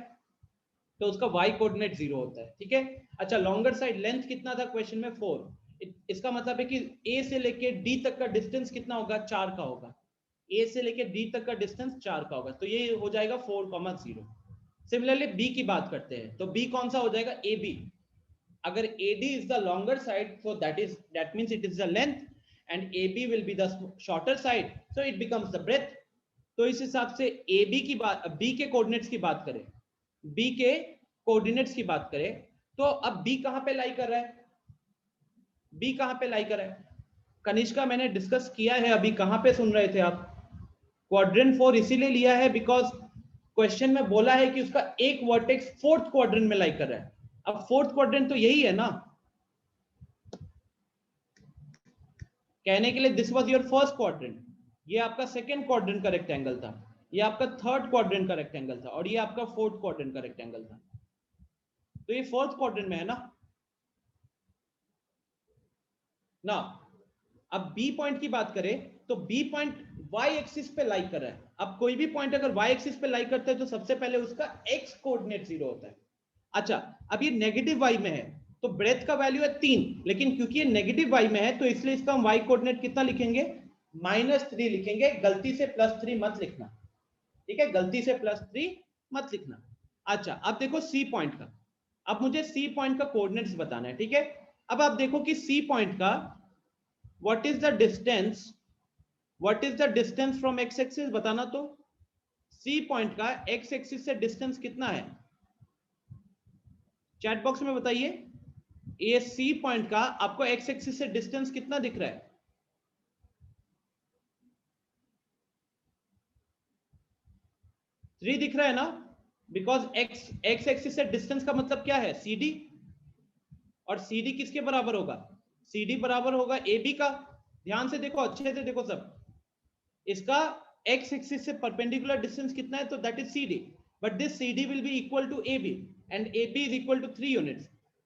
तो उसका y कोऑर्डिनेट जीरो होता है. ठीक है. अच्छा, लॉन्गर साइड लेंथ कितना था क्वेश्चन में? 4. इसका मतलब है कि a से लेके d तक का डिस्टेंस कितना होगा? 4 का होगा. a से लेके d तक का डिस्टेंस 4 का होगा. तो ये हो जाएगा 4,0. सिमिलरली b की बात करते हैं तो b कौन सा हो जाएगा? ab. अगर AD is the longer side, so that means it is the length, and AB will be the shorter side, so it becomes the breadth. तो इस हिसाब से AB की बात, B के कोऑर्डिनेट्स की बात करें, B के कोऑर्डिनेट्स की बात करें तो अब B कहां पे लाई कर रहा है? B कहां पे लाई कर रहा है? कनिष्का मैंने डिस्कस किया है अभी. कहां पे सुन रहे थे आप? क्वाड्रेंट 4 इसीलिए लिया है बिकॉज क्वेश्चन में बोला है कि उसका एक वर्टेक्स फोर्थ क्वाड्रेंट में लाई कर रहा है. अब फोर्थ क्वाड्रेंट तो यही है ना. कहने के लिए this was your first quadrant, ये आपका सेकंड क्वाड्रेंट का रेक्टेंगल था, ये आपका थर्ड क्वाड्रेंट का रेक्टेंगल था और ये आपका फोर्थ क्वाड्रेंट का रेक्टेंगल था. तो ये फोर्थ क्वाड्रेंट में है ना. अब बी पॉइंट की बात करें तो बी पॉइंट वाई एक्सिस पे लाई कर रहा है. अब कोई भी पॉइंट अगर वाई एक्सिस पे लाई करता है तो सबसे पहले उसका एक्स कोऑर्डिनेट जीरो होता है. अच्छा, अब ये नेगेटिव वाई में है तो ब्रेथ का वैल्यू है 3, लेकिन क्योंकि ये नेगेटिव वाई में है तो इसलिए इसका हम वाई कोऑर्डिनेट कितना लिखेंगे? -3 लिखेंगे. गलती से +3 मत लिखना. ठीक है, गलती से +3 मत लिखना. अच्छा, अब देखो सी पॉइंट का. अब मुझे सी पॉइंट का कोऑर्डिनेट्स बताना है. ठीक है. अब आप देखो कि सी पॉइंट का what is the distance from x axis बताना. तो सी पॉइंट का एक्स एक्सिस से डिस्टेंस कितना है? चैट बॉक्स में बताइए. ये सी पॉइंट का आपको एक्स एक्सिस से डिस्टेंस कितना दिख रहा है? 3 दिख रहा है ना. बिकॉज एक्स एक्सिस से डिस्टेंस का मतलब क्या है? CD. और CD किसके बराबर होगा? CD बराबर होगा AB का. ध्यान से देखो, अच्छे से देखो सब. इसका एक्स एक्सिस से परपेंडिकुलर डिस्टेंस कितना है? तो that is CD. But this CD will be equal to AB and AB is equal to 3 units.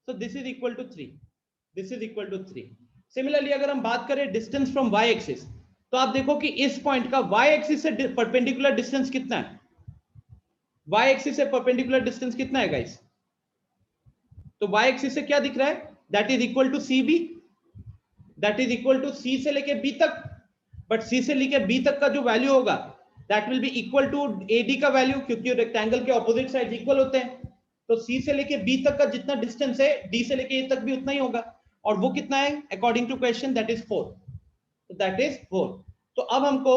So this is equal to 3. This is equal to 3. Similarly, अगर हम बात करें distance from y axis तो आप देखो कि इस point का y एक्सिस से परपेंडिकुलर डिस्टेंस कितना है? y एक्सिस से परपेंडिकुलर डिस्टेंस कितना है गाइस? तो y एक्सिस से क्या दिख रहा है? That is equal to CB. That is equal to C से लेके B तक. बट C से लेके B तक का जो वैल्यू होगा that will be equal to AD का वैल्यू, क्योंकि रेक्टेंगल के ऑपोजिट साइड इक्वल होते हैं. तो C से लेके B तक का जितना डिस्टेंस है D से लेके A तक भी उतना ही होगा. और वो कितना है? According to question that is 4. तो दैट इज 4. तो अब हमको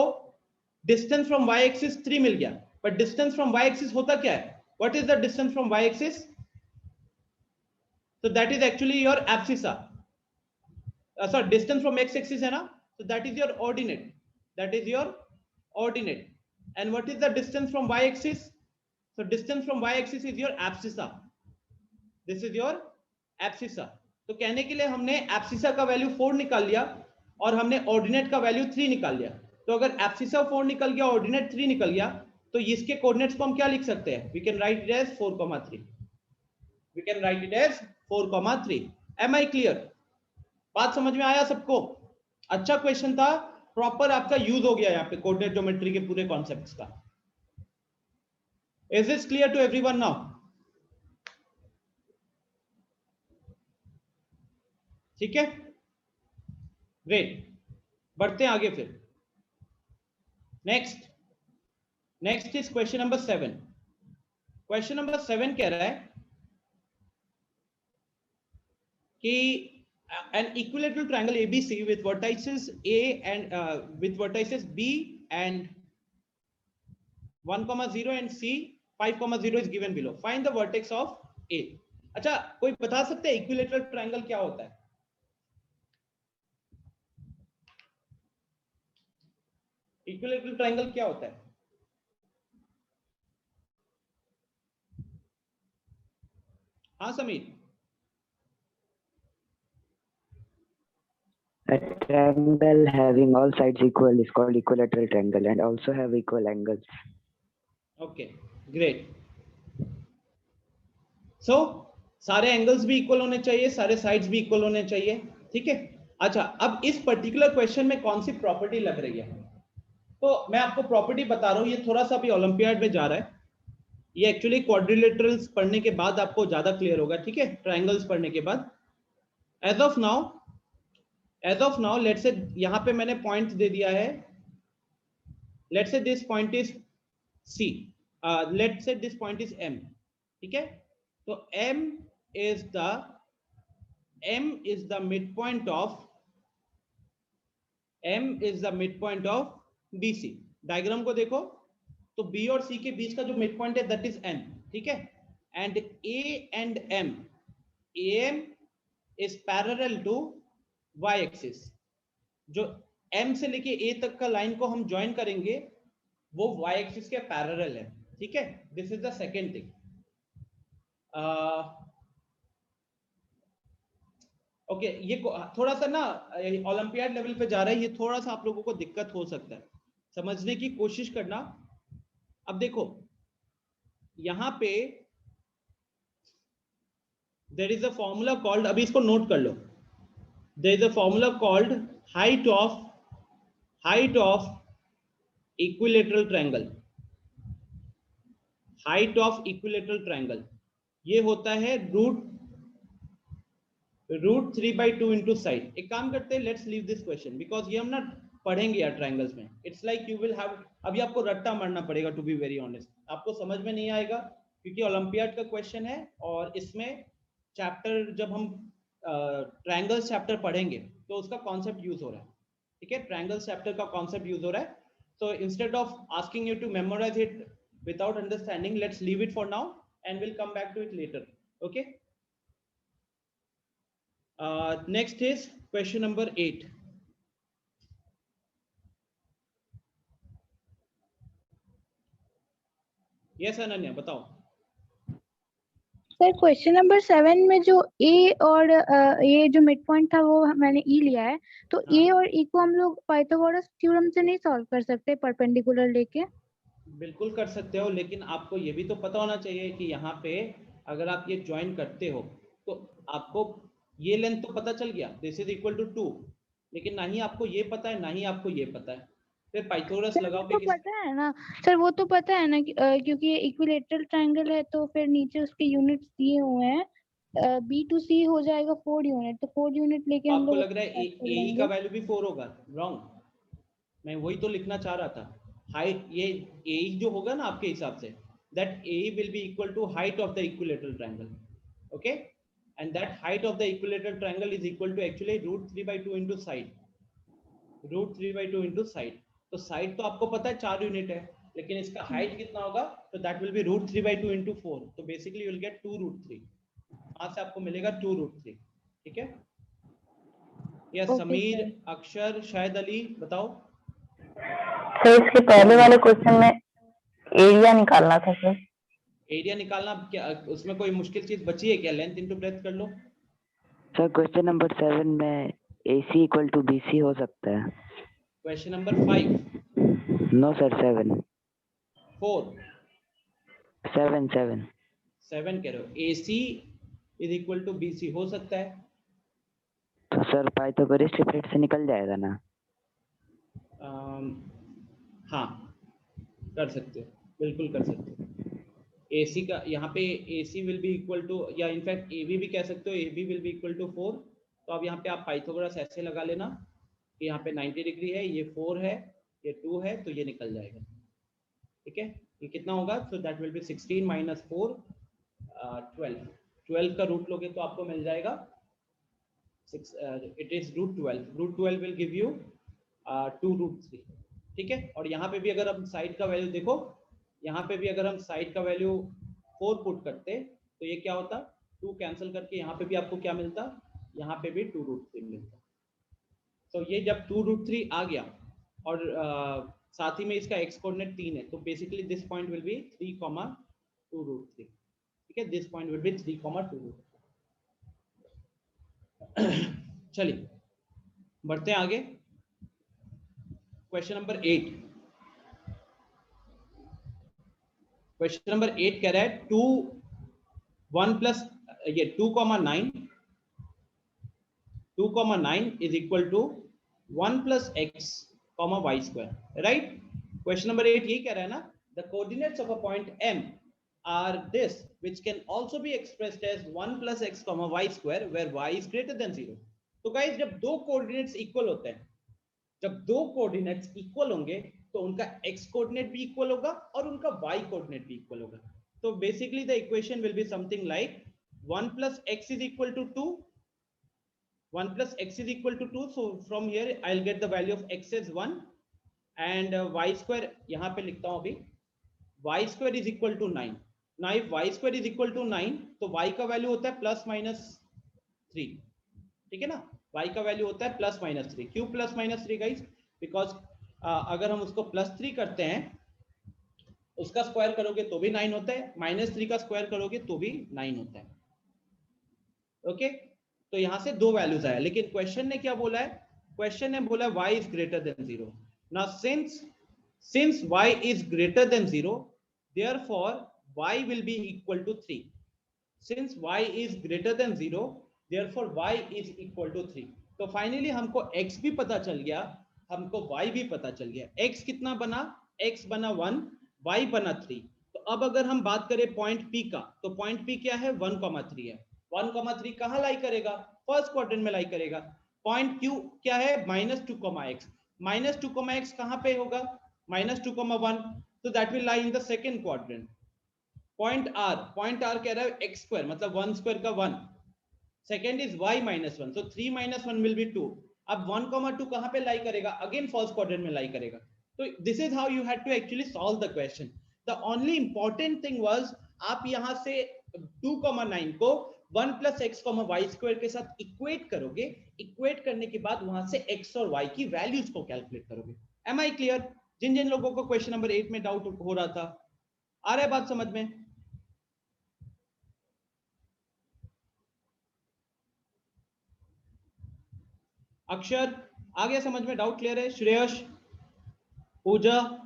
डिस्टेंस फ्रॉम y एक्सिस 3 मिल गया. But distance from y axis होता क्या है? What is the distance from y axis? तो that is actually your abscissa. Sorry, distance from x axis है ना. So that is your ordinate. That is your ordinate. And what is the distance from y axis? So distance from y axis is your abscissa. This is your abscissa. तो कहने के लिए हमने abscissa का value 4 निकाल लिया और हमने ordinate का वैल्यू 3 निकाल लिया. तो अगर एब्सिसा 4 निकल गया, ऑर्डिनेट 3 निकल गया, तो इसके कोऑर्डिनेट्स को हम क्या लिख सकते हैं? We can write it as 4,3. We can write it as 4,3. Am I clear? बात समझ में आया सबको? अच्छा क्वेश्चन था, प्रॉपर आपका यूज हो गया यहाँ पे कोऑर्डिनेट ज्योमेट्री के पूरे कॉन्सेप्ट्स का. Is this clear to everyone now? ठीक है, ग्रेट. बढ़ते हैं आगे फिर. Next is question number 7. Question number 7 कह रहा है कि an equilateral triangle ABC with vertices A and with vertices B and 1,0 and C 5,0 is given below. Find the vertex of A. अच्छा, कोई बता सकते हैं इक्विलेटरल ट्रायंगल क्या होता है? इक्विलेटरल ट्रायंगल क्या होता है? हाँ Sameer. A triangle having all sides equal is called equilateral triangle and also have equal angles. Okay, great. So सारे एंगल्स भी इक्वल होने चाहिए, सारे साइड्स भी इक्वल होने चाहिए. ठीक है. अच्छा, अब इस पर्टिकुलर क्वेश्चन में कौन सी प्रॉपर्टी लग रही है? तो मैं आपको प्रॉपर्टी बता रहा हूं, ये थोड़ा सा अभी ओलंपियाड में जा रहा है. ये एक्चुअली क्वाड्रिलेटरल्स पढ़ने के बाद आपको ज्यादा क्लियर होगा. ठीक है, ट्रायंगल्स पढ़ने के बाद. As of now let's say यहां पे मैंने पॉइंट दे दिया है. Let's say this point is C. Let's say this point is M. ठीक है, तो M is the midpoint of BC. Diagram को देखो तो B और C के बीच का जो मिड पॉइंट है दैट इज N. ठीक है, and A and M, AM is parallel to y axis. जो M से लेके A तक का लाइन को हम ज्वाइन करेंगे वो y एक्सिस के पैरेलल है. ठीक है, this is the second thing. Okay, ये थोड़ा सा ना ओलंपियाड लेवल पे जा रहा है, ये थोड़ा सा आप लोगों को दिक्कत हो सकता है, समझने की कोशिश करना. अब देखो यहां पे there is a formula called, अभी इसको नोट कर लो, there is a formula called height of equilateral triangle. Height of equilateral triangle ये होता है रूट 3/2 इंटू साइड. एक काम करते हैं, let's leave this question because ये हम ना पढ़ेंगे यार ट्रायंगल्स में. It's like you will have, अभी आपको रट्टा मारना पड़ेगा. टू बी वेरी ऑनेस्ट, आपको समझ में नहीं आएगा क्योंकि ओलंपियाड का क्वेश्चन है और इसमें चैप्टर जब हम ट्रायंगल्स चैप्टर पढ़ेंगे तो उसका कॉन्सेप्ट यूज हो रहा है. ठीक है, ट्रायंगल्स चैप्टर का कॉन्सेप्ट यूज हो रहा है. तो instead of asking you to memorise it without understanding, let's leave it for now and we'll come back to it later. Okay, next is question number 8. yes Ananya बताओ. Sir question number 7 में जो ए और ये जो मिड पॉइंट था वो मैंने ई लिया है, तो ए और ई को हम लोग पाइथागोरस थ्योरम से नहीं सॉल्व कर सकते परपेंडिकुलर लेके? बिल्कुल कर सकते हो, लेकिन आपको ये भी तो पता होना चाहिए कि यहाँ पे अगर आप ये ज्वाइन करते हो तो आपको ये लेंथ तो पता चल गया, दिस इज इक्वल टू 2, लेकिन ना ही आपको ये पता है ना ही आपको ये पता है. फिर पाइथागोरस लगाओगे तो पता है ना सर, वो तो पता है ना क्योंकि ये इक्विलेटरल ट्रायंगल है तो फिर नीचे उसके यूनिट्स दिए हुए हैं. B to C हो जाएगा 4 यूनिट, तो 4 यूनिट लेके हम आपको लोग लग रहा है ए का वैल्यू भी 4 होगा? रॉन्ग, मैं वही तो लिखना चाह रहा था. हाइट ये ए जो होगा ना आपके हिसाब से, that a will be equal to height of the equilateral triangle. Okay, and that height of the equilateral triangle is equal to actually root 3/2 into side. Root 3/2 into side, तो साइड तो आपको पता है 4 यूनिट है, लेकिन इसका height कितना होगा? तो that will be root 3/2 into 4. तो बेसिकली यू विल गेट 2√3. वहां से आपको मिलेगा 2√3. ठीक है, या समीर, अक्षर, शायद अली बताओ. तो इसके पहले वाले क्वेश्चन में एरिया निकालना था सर. एरिया निकालना क्या, उसमें कोई मुश्किल चीज बची है क्या? लेंथ इनटू ब्रेड्थ कर लो. सर क्वेश्चन नंबर 7 में AC इक्वल टू BC हो सकता है? Question number 5. No, sir. 7. 4. 7. 7. 7 कह रहे हो. AC is equal to BC हो सकता है. तो सर पाइथागोरस ट्रिपलेट से निकल जाएगा ना? हाँ, कर सकते हो, बिल्कुल कर सकते हो. AC का यहाँ पे AC will be equal to, या इनफैक्ट AB भी कह सकते हो, AB will be equal to 4. तो अब यहाँ पे आप पाइथागोरस ऐसे लगा लेना कि यहाँ पे 90 डिग्री है, ये 4 है, ये 2 है, तो ये निकल जाएगा. ठीक है, ये कितना होगा? So that will B 16 minus 4 12. 12 का रूट लोगे तो आपको मिल जाएगा 6. It is root 12. Root 12 will give you 2 root 3. ठीक है, और यहाँ पे भी अगर हम साइड का वैल्यू देखो, यहाँ पे भी अगर हम साइड का वैल्यू 4 पुट करते तो ये क्या होता? 2 कैंसिल करके यहाँ पे भी आपको क्या मिलता? यहाँ पे भी 2 रूट 3 मिलता. तो ये जब 2 रूट 3 आ गया और साथ ही में इसका एक्स कोऑर्डिनेट 3 है, तो basically this point will be 3, 2 root 3. ठीक है, this point will be 3, 2 root 3. चलिए बढ़ते हैं आगे. Question number 8. क्वेश्चन नंबर 8 कह रहा है 2 1 प्लस ये 2,9 is equal to 1 plus x, y square. Right, question number 8 यही कह रहा है ना. The coordinates of a point M are this which can also be expressed as 1 plus x, y square where y is greater than 0. तो guys जब दो coordinates equal होते हैं, जब दो कोऑर्डिनेट्स इक्वल होंगे तो उनका x कोऑर्डिनेट भी इक्वल होगा और उनका y कोऑर्डिनेट भी इक्वल होगा. तो basically the equation will be something like 1 plus x is equal to 2. 1 plus x is equal to 2. So from here I'll get the value of x as 1 and y square यहाँ पे लिखता हूँ अभी. y square is equal to 9. Now if y square is equal to 9 तो y का value होता है plus minus 3. ठीक है ना, y का वैल्यू होता है प्लस माइनस 3. क्यों प्लस माइनस 3 गाइस? बिकॉज अगर हम उसको प्लस 3 करते हैं, उसका स्क्वायर करोगे तो भी 9 होता है, माइनस 3 का स्क्वायर करोगे तो भी 9 होता है. ओके, तो यहां से दो वैल्यूज आया. लेकिन क्वेश्चन ने क्या बोला है? क्वेश्चन ने बोला y is greater than 0. Now since y is greater than 0, therefore y will be equal to 3. Since y is greater than 0, therefore y is equal to 3. तो फाइनली हमको x भी पता चल गया, हमको y भी पता चल गया. x कितना बना? x बना 1, y बना 3. तो अब अगर हम बात करें पॉइंट P का, तो पॉइंट P क्या है? 1,3 है. 1,3 कहाँ लाई करेगा? फर्स्ट क्वाड्रेंट में लाई करेगा. पॉइंट Q क्या है? -2,x. -2,x कहाँ पे होगा? -2,1. तो that will lie in the second quadrant. Point R कह रहा है x स्क्वायर, मतलब 1 स्क्वायर का 1. Second is y -1. So 3 - 1 will be 2. अब 1,2 कहां पे लाई करेगा? अगेन फर्स्ट क्वाड्रेंट में लाई करेगा. तो this is how you had to actually solve the question. The only important thing was आप यहां से 2,9 को 1 plus x, y स्क्वायर के साथ इक्वेट करोगे. इक्वेट करने के बाद वहां से x और y की वैल्यूज को कैलकुलेट करोगे. M I clear? जिन जिन लोगों को क्वेश्चन नंबर 8 में डाउट हो रहा था, आ रहा है बात समझ में? अक्षर आ गया समझ में? डाउट क्लियर है? श्रेयस, पूजा,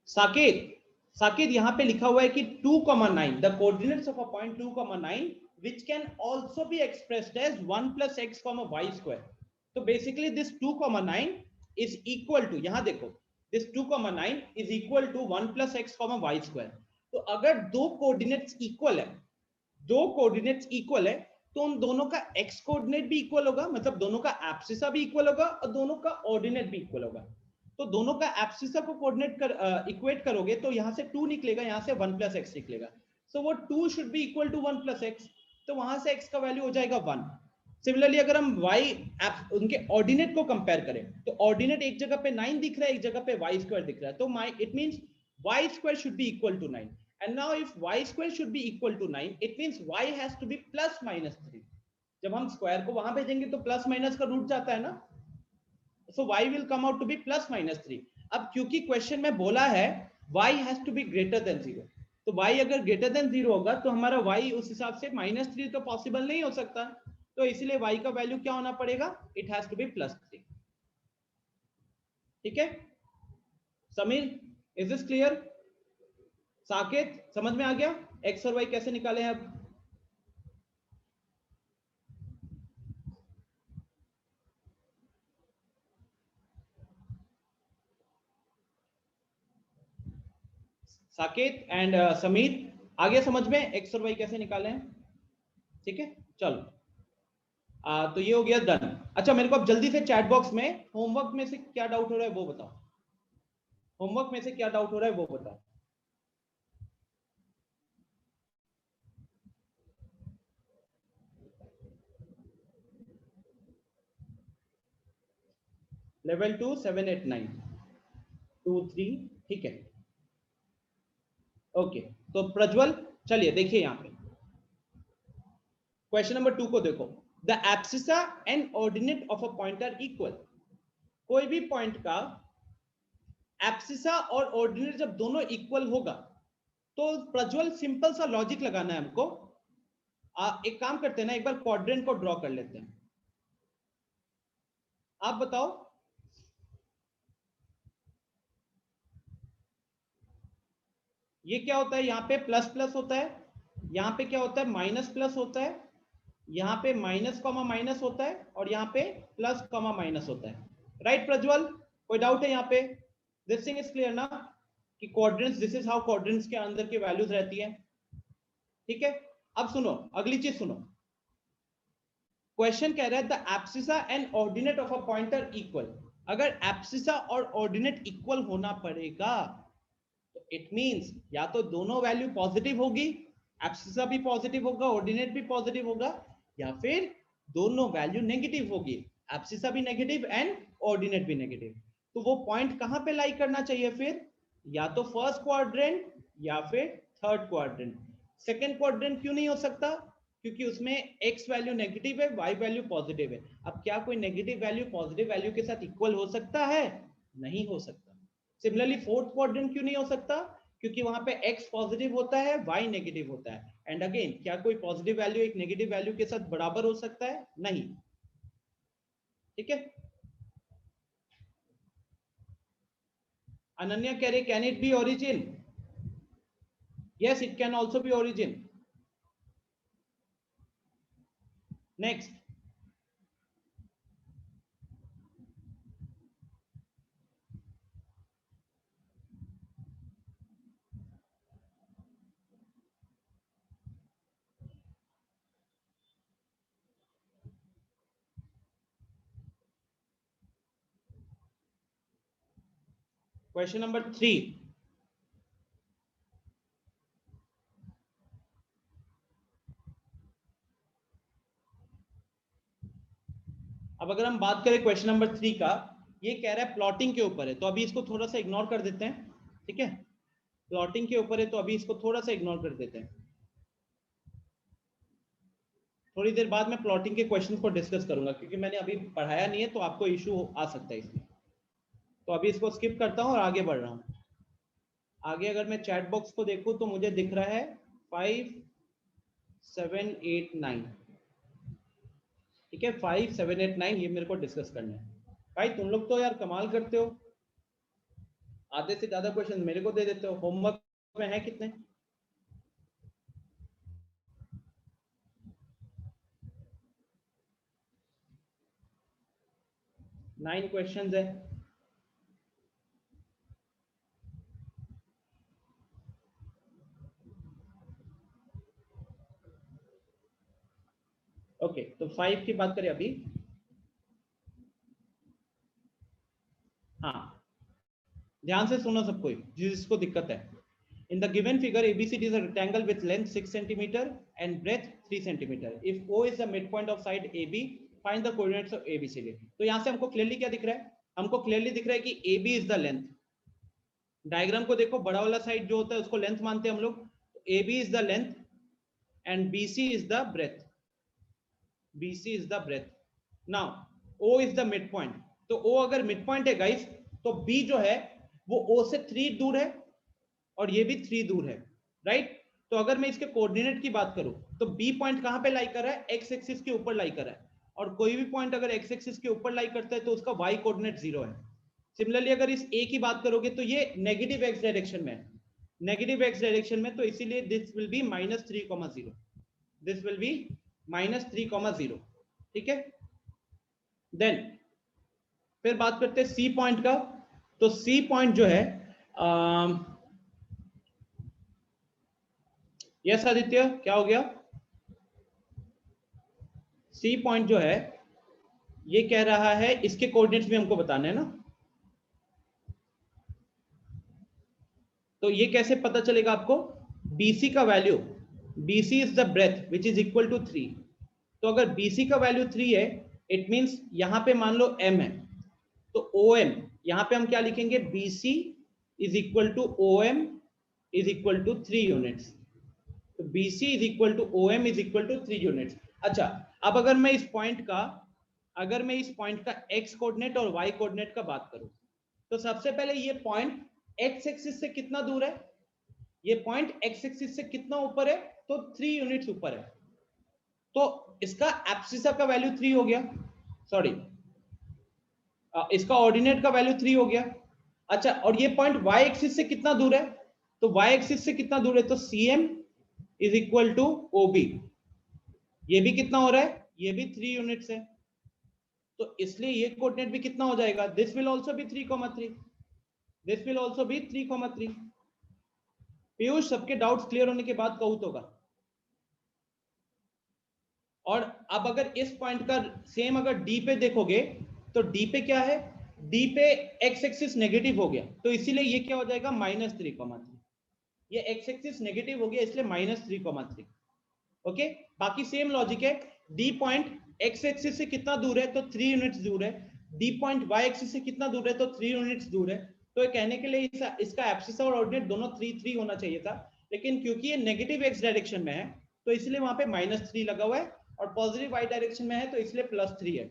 साकेत यहां पे लिखा हुआ है कि 2,9 the coordinates of a point 2,9 which can also be expressed as 1 plus x, y square. तो basically this 2,9 is equal to, यहां देखो, this 2,9 is equal to 1 plus x, y square. तो अगर दो कोऑर्डिनेट्स इक्वल है तो उन दोनों का x कोऑर्डिनेट भी इक्वल होगा, मतलब दोनों का एब्सिसा भी इक्वल होगा और दोनों का ऑर्डिनेट भी इक्वल होगा. तो दोनों का एब्सिसा को कोऑर्डिनेट इक्वेट करोगे तो यहां से 2 निकलेगा, यहां से 1 plus x निकलेगा. सो वो 2 should be equal to 1 plus x. तो वहां से x का वैल्यू हो जाएगा 1. सिमिलरली अगर हम y उनके ऑर्डिनेट को कंपेयर करें तो ऑर्डिनेट एक जगह पे 9 दिख रहा है, एक जगह पे y स्क्वायर दिख रहा है. तो it means y square should be equal to 9. And now if y square should be equal to 9, it means y has to be plus minus 3. जब हम स्क्वायर को वहां भेजेंगे तो प्लस माइनस का रूट जाता है ना. So y will come out to be plus minus 3. अब क्योंकि क्वेश्चन में बोला है y has to be greater than 0, तो y अगर ग्रेटर देन 0 होगा तो हमारा y उस हिसाब से -3 तो पॉसिबल नहीं हो सकता, तो इसलिए y का वैल्यू क्या होना पड़ेगा, इट हैज टू बी +3। ठीक है Sameer, is this clear? Saket समझ में आ गया x और y कैसे निकाले हैं? अब साकेत एंड समीर आ गया समझ में x और y कैसे निकाले हैं? ठीक है चलो, तो ये हो गया डन। अच्छा मेरे को अब जल्दी से चैट बॉक्स में होमवर्क में से क्या डाउट हो रहा है वो बताओ, होमवर्क में से क्या डाउट हो रहा है वो बताओ। लेवल 2 7 8 9 2 3 ठीक है ओके। तो प्रज्वल चलिए देखिए यहाँ पे क्वेश्चन नंबर 2 को देखो, the abscissa and ordinate of a point are equal. कोई भी पॉइंट का एब्सिसा और ऑर्डिनेट जब दोनों इक्वल होगा तो प्रज्वल सिंपल सा लॉजिक लगाना है हमको। एक काम करते हैं ना, एक बार क्वाड्रेंट को ड्रॉ कर लेते हैं। आप बताओ ये क्या होता है, यहाँ पे प्लस प्लस होता है, यहाँ पे क्या होता है माइनस प्लस होता है, यहाँ पे माइनस कॉमा माइनस होता है और यहाँ पे प्लस कॉमा माइनस होता है। राइट प्रज्वल, कोई डाउट है यहाँ पे? दिस थिंग इज क्लियर ना कि quadrants, this is how quadrants के अंदर की वैल्यूज रहती है। ठीक है अब सुनो अगली चीज सुनो, क्वेश्चन कह रहा है the abscissa and ordinate of a point are equal. अगर एब्सिसा और ऑर्डिनेट इक्वल होना पड़ेगा तो इट मींस या तो दोनों वैल्यू पॉजिटिव होगी, एब्सिसा भी पॉजिटिव होगा ऑर्डिनेट भी पॉजिटिव होगा, या फिर दोनों वैल्यू नेगेटिव होगी, एब्सिसा भी नेगेटिव एंड ऑर्डिनेट भी नेगेटिव। तो वो पॉइंट कहां पे लाई करना चाहिए फिर, या तो फर्स्ट क्वाड्रेंट या फिर थर्ड क्वाड्रेंट। सेकंड क्वाड्रेंट क्यों नहीं हो सकता, क्योंकि उसमें x वैल्यू नेगेटिव है y वैल्यू पॉजिटिव है। अब क्या कोई नेगेटिव वैल्यू पॉजिटिव वैल्यू के साथ इक्वल हो सकता है? नहीं हो सकता। सिमिलरली फोर्थ क्वाड्रेंट क्यों नहीं हो सकता, क्योंकि वहां पे x पॉजिटिव होता है y नेगेटिव होता है। एंड अगेन क्या कोई पॉजिटिव वैल्यू एक नेगेटिव वैल्यू के साथ बराबर हो सकता है? नहीं। ठीक है अनन्या कह रही can it be origin? Yes it can also be origin. Next question number 3, अब अगर हम बात करें क्वेश्चन नंबर 3 का, ये कह रहा है प्लॉटिंग के ऊपर है, तो अभी इसको थोड़ा सा इग्नोर कर देते हैं। ठीक है प्लॉटिंग के ऊपर है तो अभी इसको थोड़ा सा इग्नोर कर देते हैं। थोड़ी देर बाद मैं प्लॉटिंग के क्वेश्चंस को डिस्कस करूंगा, क्योंकि मैंने अभी पढ़ाया नहीं है तो आपको इशू आ सकता है इसमें। तो अभी इसको स्किप करता हूं और आगे बढ़ रहा हूं। आगे अगर मैं चैट बॉक्स को देखूं तो मुझे दिख रहा है 5 7 8 9। ठीक है 5 7 8 9 ये मेरे को डिस्कस करना है। भाई तुम लोग तो यार कमाल करते हो, आधे से ज्यादा क्वेश्चन मेरे को दे देते हो। होमवर्क में है कितने? 9 क्वेश्चंस है। ओके तो 5 की बात करें अभी। हाँ ध्यान से सुनो सब कोई जिसको दिक्कत है। In the given figure, ABCD is a rectangle with length 6 cm and breadth 3 cm. If O is the midpoint of side AB, find the coordinates of ABCD. तो यहाँ से हमको क्लियरली क्या दिख रहा है? हमको क्लियरली दिख रहा है कि AB is the length. Diagram को देखो, बड़ा वाला साइड जो होता है उसको लेंथ मानते हैं हम लोग। AB is the length and BC is the breadth. BC is the breadth. Now O is the midpoint. तो O अगर midpoint है गाइस, तो B जो है वो O से 3 दूर है और ये भी 3 दूर है। राइट। तो अगर मैं इसके कोऑर्डिनेट की बात करूं तो बी पॉइंट कहां पे लाई कर रहा है, एक्स एक्सिस के ऊपर लाई कर रहा है, और कोई भी पॉइंट अगर एक्स एक्सिस के ऊपर लाई करता है तो उसका वाई कोऑर्डिनेट 0 है। सिमिलरली अगर इस ए की बात करोगे तो ये नेगेटिव एक्स डायरेक्शन में है, नेगेटिव एक्स डायरेक्शन में, तो इसीलिए this will be -3,0, this will be -3,0, ठीक है। देन फिर बात करते हैं सी पॉइंट का। तो सी पॉइंट जो है, यस आदित्य क्या हो गया, सी पॉइंट जो है ये कह रहा है इसके कोऑर्डिनेट्स भी हमको बताने हैं ना, तो ये कैसे पता चलेगा आपको, BC का वैल्यू, BC is the breadth which is equal to 3, तो अगर BC का वैल्यू 3 है इट मींस यहां पे मान लो m है, तो OM यहां पे हम क्या लिखेंगे, BC is equal to OM is equal to 3 units, तो BC is equal to OM is equal to 3 units. अच्छा, अब अगर मैं इस पॉइंट का x कोऑर्डिनेट और y कोऑर्डिनेट का बात करूं, तो सबसे पहले ये पॉइंट x एक्सिस से कितना दूर है, ये पॉइंट x एक्सिस से कितना ऊपर है, तो 3 यूनिट्स ऊपर है, तो इसका एब्सिसा का वैल्यू 3 हो गया, सॉरी इसका ऑर्डिनेट का वैल्यू 3 हो गया। अच्छा, और ये पॉइंट y एक्सिस से कितना दूर है, तो y एक्सिस से कितना दूर है, तो CM is equal to OB, ये भी कितना हो रहा है, ये भी 3 यूनिट्स है, तो इसलिए ये कोऑर्डिनेट भी कितना हो जाएगा, this will also be 3,3, this will also be 3,3। Piyush सबके डाउट्स क्लियर होने के बाद कहूं तो होगा। और अब अगर इस पॉइंट का सेम अगर डी पे देखोगे तो डी पे क्या है, डी पे एक्स एक्सिस नेगेटिव हो गया, तो इसीलिए ये क्या हो जाएगा -3,3, ये एक्स एक्सिस नेगेटिव हो गया इसलिए -3,3। ओके, बाकी सेम लॉजिक है, डी पॉइंट एक्स एक्सिस से कितना दूर है, तो 3 यूनिट्स दूर है, डी पॉइंट वाई एक्सिस से कितना दूर है, तो 3 यूनिट्स दूर है, तो ये कहने के लिए इसका एब्सिसा और ऑर्डिनेट दोनों 3 होना चाहिए था, लेकिन क्योंकि ये नेगेटिव एक्स डायरेक्शन में है तो इसलिए वहां पे -3 लगा हुआ है, और पॉजिटिव वाई डायरेक्शन में है तो इसलिए +3 है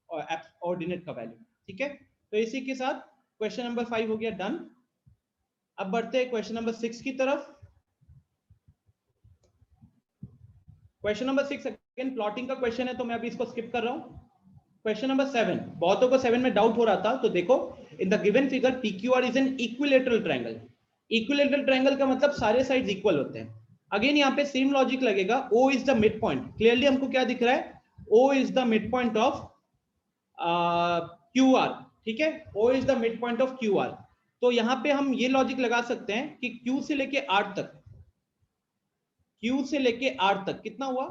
और ऑर्डिनेट का वैल्यू, ठीक है। तो इसी के साथ क्वेश्चन नंबर 5 हो गया डन। अब बढ़ते हैं क्वेश्चन नंबर 6 की तरफ। क्वेश्चन नंबर 6 अगेन प्लॉटिंग का क्वेश्चन है, तो मैं अभी इसको स्किप कर रहा हूं। क्वेश्चन नंबर 7, बहुतों को 7 में डाउट हो रहा था, तो देखो इन the given figure PQR is an equilateral triangle. Equilateral triangle का मतलब सारे साइड्स इक्वल होते हैं। अगेन यहाँ पे सेम लॉजिक लगेगा, O is the mid point, clearly हमको क्या दिख रहा है, O is the mid point of QR, ठीक है, O is the mid point of QR। तो यहाँ पे हम ये लॉजिक लगा सकते हैं कि Q से लेके R तक, Q से लेके R तक कितना हुआ,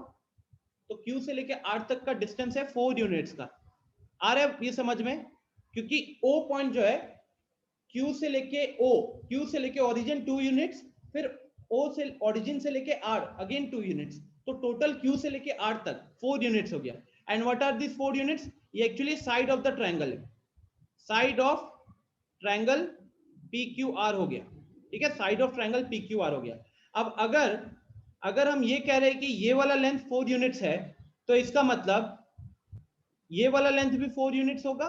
तो Q से लेके R तक का डिस्टेंस है 4 यूनिट्स का। आ रहा है ये समझ में, क्योंकि O पॉइंट जो है Q से लेके ओरिजिन 2 यूनिट्स, फिर O से ओरिजिन से लेके R अगेन 2 यूनिट्स, तो टोटल Q से लेके R तक 4 यूनिट्स हो गया। And what are this 4 units, ये actually side of the triangle है, साइड ऑफ ट्रायंगल PQR हो गया, ठीक है, साइड ऑफ ट्रायंगल PQR हो गया। अब अगर हम ये कह रहे हैं कि ये वाला लेंथ 4 यूनिट्स है, तो इसका मतलब ये वाला लेंथ भी 4 यूनिट्स होगा,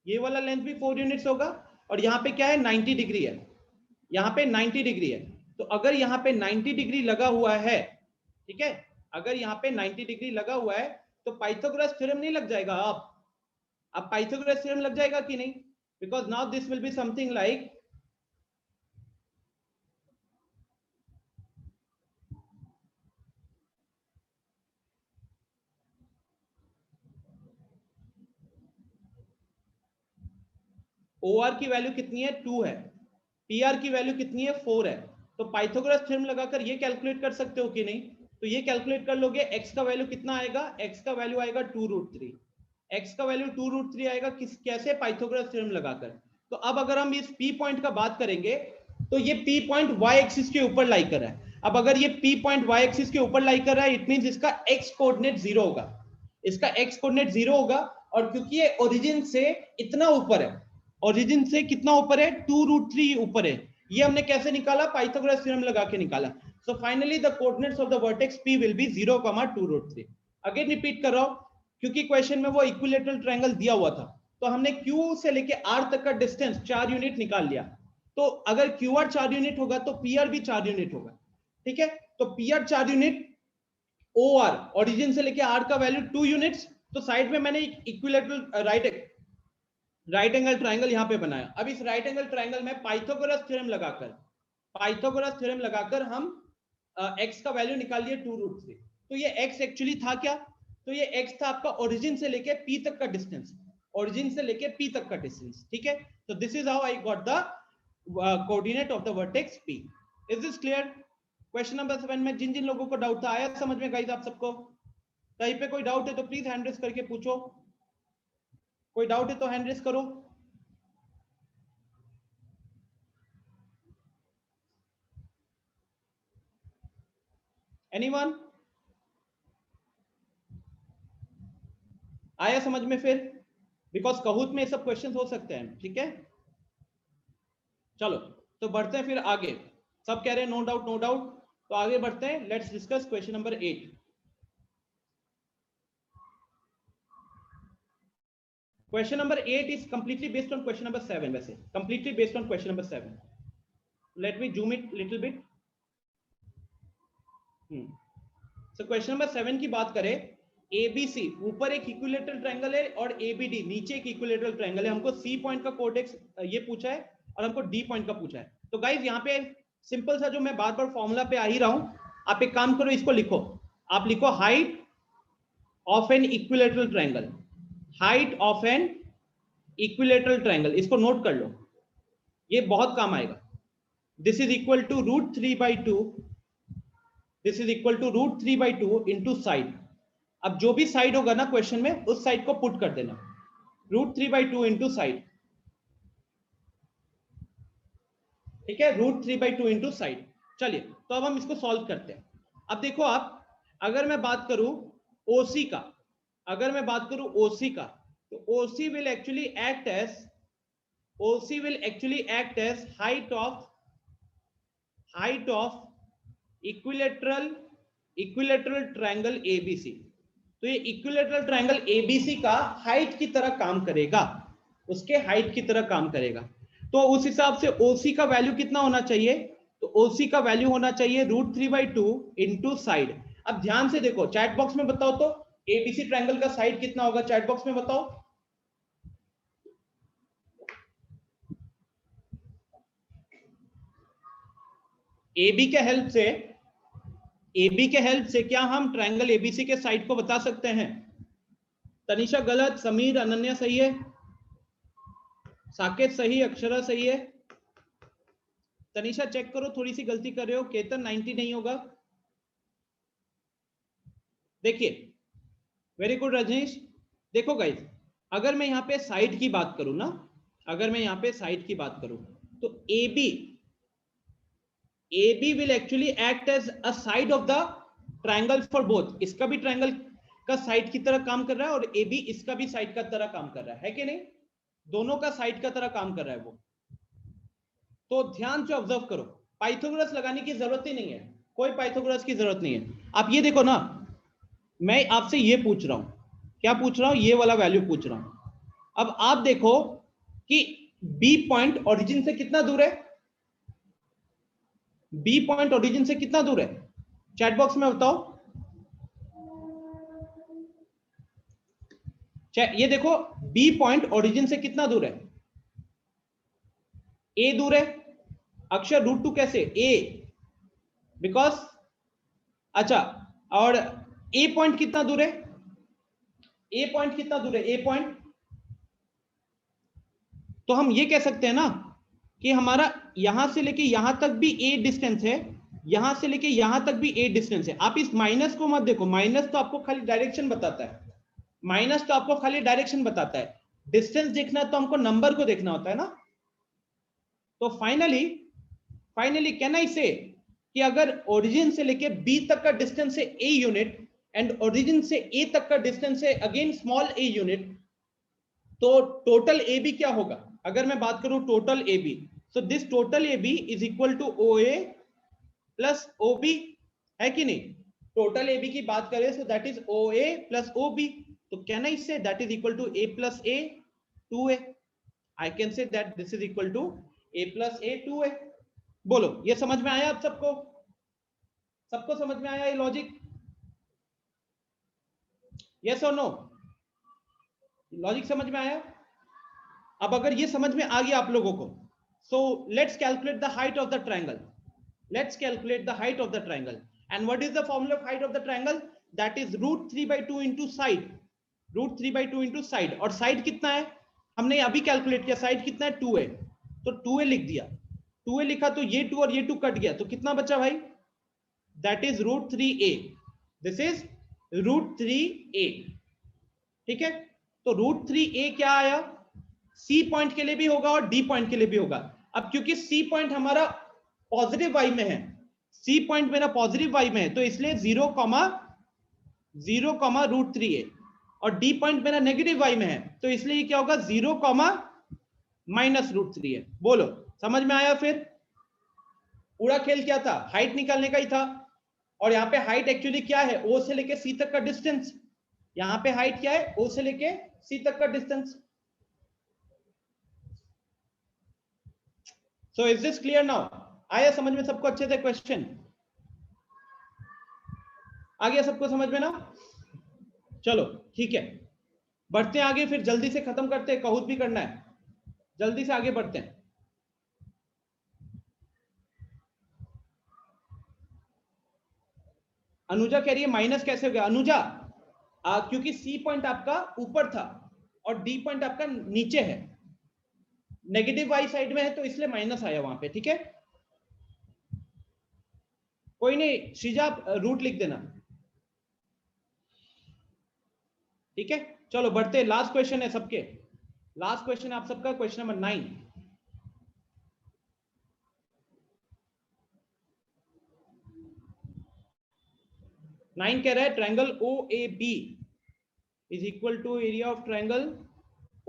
ये वाला लेंथ भी 4 यूनिट्स होगा, और यहाँ पे क्या है 90 डिग्री है, यहाँ पे 90 डिग्री है, तो अगर यहाँ पे 90 डिग्री लगा हुआ है, ठीक है, अगर यहाँ पे 90 डिग्री लगा हुआ है तो पाइथागोरस थ्योरम नहीं लग जाएगा, अब पाइथागोरस थ्योरम लग जाएगा कि नहीं, because now this will be something like OR की वैल्यू कितनी है 2 है, PR की वैल्यू कितनी है 4 है, तो पाइथागोरस थ्योरम लगाकर ये कैलकुलेट कर सकते हो कि नहीं, तो ये कैलकुलेट कर लोगे, x का वैल्यू कितना आएगा, x का वैल्यू आएगा 2√3, x का वैल्यू 2√3 आएगा, कैसे, पाइथागोरस थ्योरम लगाकर। तो अब अगर हम इस P पॉइंट का बात करेंगे तो ये P पॉइंट y एक्सिस के ऊपर लाई कर रहा है। अब अगर ये P पॉइंट y एक्सिस के ऊपर लाई कर रहा है, इट मींस इसका x कोऑर्डिनेट 0 होगा, इसका x कोऑर्डिनेट 0 होगा, और क्योंकि ये ओरिजिन से इतना ऊपर है, ओरिजिन से कितना ऊपर है 2√3 ऊपर है, ये हमने कैसे निकाला, पाइथागोरस थ्योरम लगा के निकाला। So finally the coordinates of the vertex P will be 0, 2√3। Again repeat कर रहा हूं, क्योंकि क्वेश्चन में वो इक्विलेटरल ट्रायंगल दिया हुआ था, तो हमने Q से लेके R तक का डिस्टेंस 4 यूनिट निकाल लिया, तो अगर QR 4 यूनिट होगा तो PR भी 4 यूनिट होगा, ठीक है। तो PR 4 यूनिट, OR ओरिजिन से लेके R का वैल्यू 2 यूनिट्स, तो साइड में मैंने इक्विलैटरल राइट एंगल ट्राइंगल यहां पे बनाया। अब इस राइट एंगल ट्राइंगल में पाइथागोरस थ्योरम लगाकर हम x का वैल्यू निकाल लिए 2√3। तो ये x एक्चुअली था क्या, तो ये x था आपका ओरिजिन से लेके P तक का डिस्टेंस, ओरिजिन से लेके P तक का डिस्टेंस, ठीक है। तो this is how I got the coordinate of the vertex P। Is this clear? Question number 7 में जिन जिन लोगों को डाउट था आया समझ में गाइस आप सबको? कहीं पे कोई डाउट है तो प्लीज हैंड रेस करके पूछो, कोई डाउट है तो हैंड रेस करो। एनीवन? आया समझ में फिर? बिकॉज कहूत में ये सब क्वेश्चन हो सकते हैं, ठीक है। चलो तो बढ़ते हैं फिर आगे। सब कह रहे हैं नो डाउट नो डाउट, तो आगे बढ़ते हैं। Let's discuss question number 8। Question number 8 is completely based on question number 7, वैसे completely based on question number 7। Let me zoom it little bit. So question number 7 की बात करें, ABC ऊपर एक इक्विलैटरल ट्रायंगल है और ABD नीचे एक इक्विलैटरल ट्रायंगल है। हमको C पॉइंट का कोऑर्डिनेट्स ये पूछा है और हमको D पॉइंट का पूछा है। तो गाइस यहाँ पे सिंपल सा जो मैं बार बार फॉर्मूला पे आ ही रहा हूं, आप एक काम करो, इसको लिखो। आप लिखो height of an equilateral triangle, height of an equilateral triangle, इसको नोट कर लो, ये बहुत काम आएगा। This is equal to √3/2, this is equal to √3/2 into side. अब जो भी साइड होगा ना क्वेश्चन में, उस साइड को पुट कर देना, √3/2 इंटू साइड, ठीक है, √3/2 इंटू साइड। चलिए तो अब हम इसको सॉल्व करते हैं। अब देखो आप, अगर मैं बात करूं OC का, अगर मैं बात करूं OC का, तो OC will actually act as height of equilateral triangle ABC। तो ये इक्विलैटरल ट्रायंगल ABC का हाइट की तरह काम करेगा, उसके हाइट की तरह काम करेगा। तो उस हिसाब से OC का वैल्यू कितना होना चाहिए, तो OC का वैल्यू होना चाहिए √3/2 इंटू साइड। अब ध्यान से देखो, चैट बॉक्स में बताओ तो ABC ट्रायंगल का साइड कितना होगा, चैट बॉक्स में बताओ। AB के हेल्प से क्या हम ट्रायंगल ABC के साइड को बता सकते हैं? तनिषा गलत, समीर अनन्या सही है, साकेत सही, अक्षरा सही है। तनिषा चेक करो, थोड़ी सी गलती कर रहे हो। केतन 90 नहीं होगा। देखिए वेरी गुड रजनीश। देखो गाइस, अगर मैं यहाँ पे साइड की बात करूं ना, अगर मैं यहाँ पे साइड की बात करूं तो AB will actually act as a side of the triangle for both। इसका भी ट्रायंगल का साइड की तरह काम कर रहा है और AB इसका भी साइड का तरह काम कर रहा है कि नहीं? दोनों का साइड का तरह काम कर रहा है वो। तो ध्यान से ऑब्जर्व करो, पाइथागोरस लगाने की जरूरत ही नहीं है, कोई पाइथागोरस की जरूरत नहीं है। आप ये देखो ना, मैं आपसे ये पूछ रहा हूं, क्या पूछ रहा हूं, ये वाला वैल्यू पूछ रहा हूं। अब आप देखो कि B पॉइंट ओरिजिन से कितना दूर है, B पॉइंट ओरिजिन से कितना दूर है, चैट बॉक्स में बताओ। ये देखो B पॉइंट ओरिजिन से कितना दूर है, A दूर है। अक्षर √2 कैसे, A बिकॉज, अच्छा, और A पॉइंट कितना दूर है, A पॉइंट कितना दूर है, A पॉइंट, तो हम ये कह सकते हैं ना कि हमारा यहां से लेके यहां तक भी A डिस्टेंस है, यहां से लेके यहां तक भी A डिस्टेंस है। आप इस माइनस को मत देखो, माइनस तो आपको खाली डायरेक्शन बताता है, माइनस तो आपको खाली डायरेक्शन बताता है। डिस्टेंस देखना है तो हमको नंबर को देखना होता है ना। तो फाइनली कैन आई से कि अगर ओरिजिन से लेके B तक का डिस्टेंस है A यूनिट एंड ओरिजिन से A तक का डिस्टेंस है अगेन स्मॉल a यूनिट, तो टोटल AB क्या होगा? अगर मैं बात करूं total AB, so this total AB is equal to OA plus OB, है कि नहीं? टोटल AB की बात करें so that is OA plus OB। तो can I say that is equal to A plus A 2A। I can say that this is equal to a plus A 2a। बोलो ये समझ में आया आप सबको? सबको समझ में आया ये लॉजिक? यस और नो? लॉजिक समझ में आया? अब अगर ये समझ में आ गया आप लोगों को, so let's calculate the height of the triangle. Let's calculate the height of the triangle. And what is the formula of height of the triangle? That is root 3 by 2 into side. Root 3 by 2 into side. और side कितना है? हमने अभी calculate किया, side कितना है? 2a। तो 2a लिख दिया, 2a लिखा तो ये 2 और ये 2 कट गया, तो कितना बचा भाई? That is root 3a। This is root 3a। ठीक है, तो रूट 3a क्या आया? C पॉइंट के लिए भी होगा और D पॉइंट के लिए भी होगा। अब क्योंकि C पॉइंट हमारा पॉजिटिव y में है, C पॉइंट मेरा पॉजिटिव y में है, तो इसलिए 0, रूट 3a, और D पॉइंट मेरा नेगेटिव y में है, तो इसलिए ये क्या होगा? 0, माइनस रूट 3a। बोलो समझ में आया? फिर पूरा खेल क्या था? हाइट निकालने का ही था। और यहाँ पे हाइट एक्चुअली क्या है? O से लेके C तक का डिस्टेंस। यहाँ पे हाइट क्या है? O से लेके C तक का distance. So is this clear now? आया समझ में सबको अच्छे से क्वेश्चन? आ गया सबको समझ में ना? चलो ठीक है, बढ़ते हैं आगे, फिर जल्दी से खत्म करते हैं, कहूत भी करना है, जल्दी से आगे बढ़ते हैं। अनुजा कह रही है माइनस कैसे हो गया? अनुजा क्योंकि सी पॉइंट आपका ऊपर था और डी पॉइंट आपका नीचे है, नेगेटिव वाई साइड में है, तो इसलिए माइनस आया वहां पे। ठीक है, कोई नहीं, श्रीजा आप रूट लिख देना। ठीक है, चलो बढ़ते हैं, लास्ट क्वेश्चन है सबके, लास्ट क्वेश्चन आप सबका, क्वेश्चन नंबर 9। नाइन कह रहा है triangle OAB is equal to area of triangle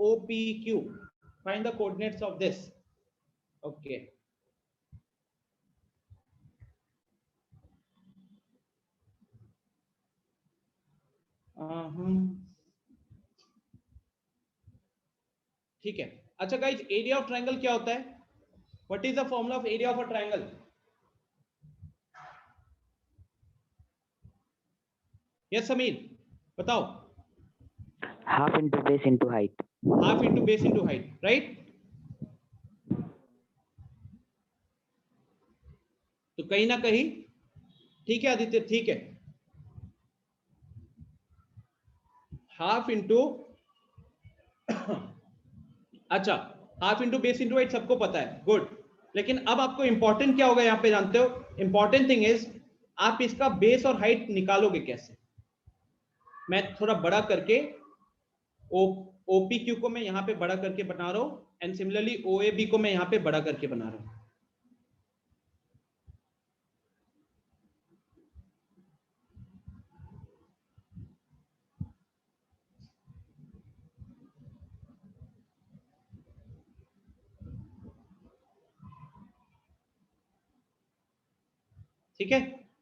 OPQ, find the coordinates of this. Okay, ठीक है। अच्छा गाइस, एरिया ऑफ ट्रायंगल क्या होता है? What is the formula of area of a triangle? Yes Sameer बताओ। Half into base into height. Half into base into height, right? तो कहीं ना कहीं, ठीक है आदित्य, ठीक है, हाफ इंटू अच्छा, half into base into height सबको पता है, गुड। लेकिन अब आपको इंपॉर्टेंट क्या होगा यहाँ पे जानते हो? इंपॉर्टेंट थिंग इज आप इसका बेस और हाइट निकालोगे कैसे। मैं थोड़ा बड़ा करके OPQ को मैं यहाँ पे बड़ा करके बना रहा हूं, एंड सिमिलरली OAB को मैं यहाँ पे बड़ा करके बना रहा हूं। ठीक है,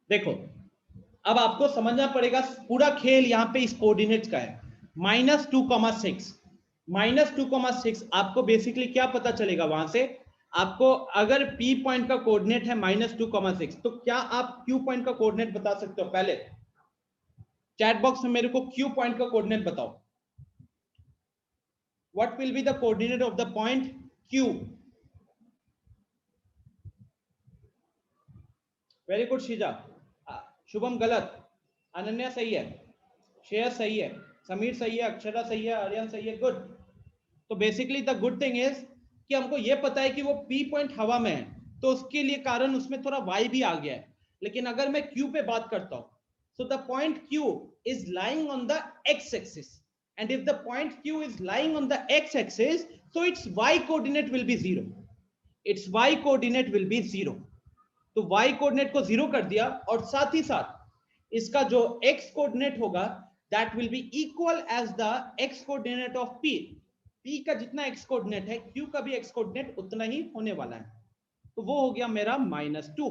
देखो अब आपको समझना पड़ेगा, पूरा खेल यहाँ पे इस कोऑर्डिनेट्स का है। -2,6, -2,6 आपको बेसिकली क्या पता चलेगा वहां से? आपको अगर P पॉइंट का कोऑर्डिनेट है -2,6, तो क्या आप Q पॉइंट का कोऑर्डिनेट बता सकते हो? पहले चैट बॉक्स में मेरे को Q पॉइंट का कोऑर्डिनेट बताओ। What will be the coordinate of the point Q? Very good Sheeza. Shubham गलत, अनन्या सही है, श्रेयस सही है, समीर सही है, अक्षरा सही है, आर्यन सही है, गुड। तो basically the good thing is कि हमको ये पता है कि वो P पॉइंट हवा में है, तो उसके लिए कारण उसमें थोड़ा Y भी आ गया है। लेकिन अगर मैं Q पे बात करता हूं, so the point Q is lying on the x-axis, and if the point Q is lying on the x-axis, so its Y coordinate will be 0. Its Y coordinate will be 0. तो y coordinate को 0 कर दिया, और साथ ही साथ इसका जो x कोऑर्डिनेट होगा that will be equal as the x coordinate of P. P का जितना x कोऑर्डिनेट है, Q का भी x कोऑर्डिनेट उतना ही होने वाला है। तो वो हो गया मेरा -2,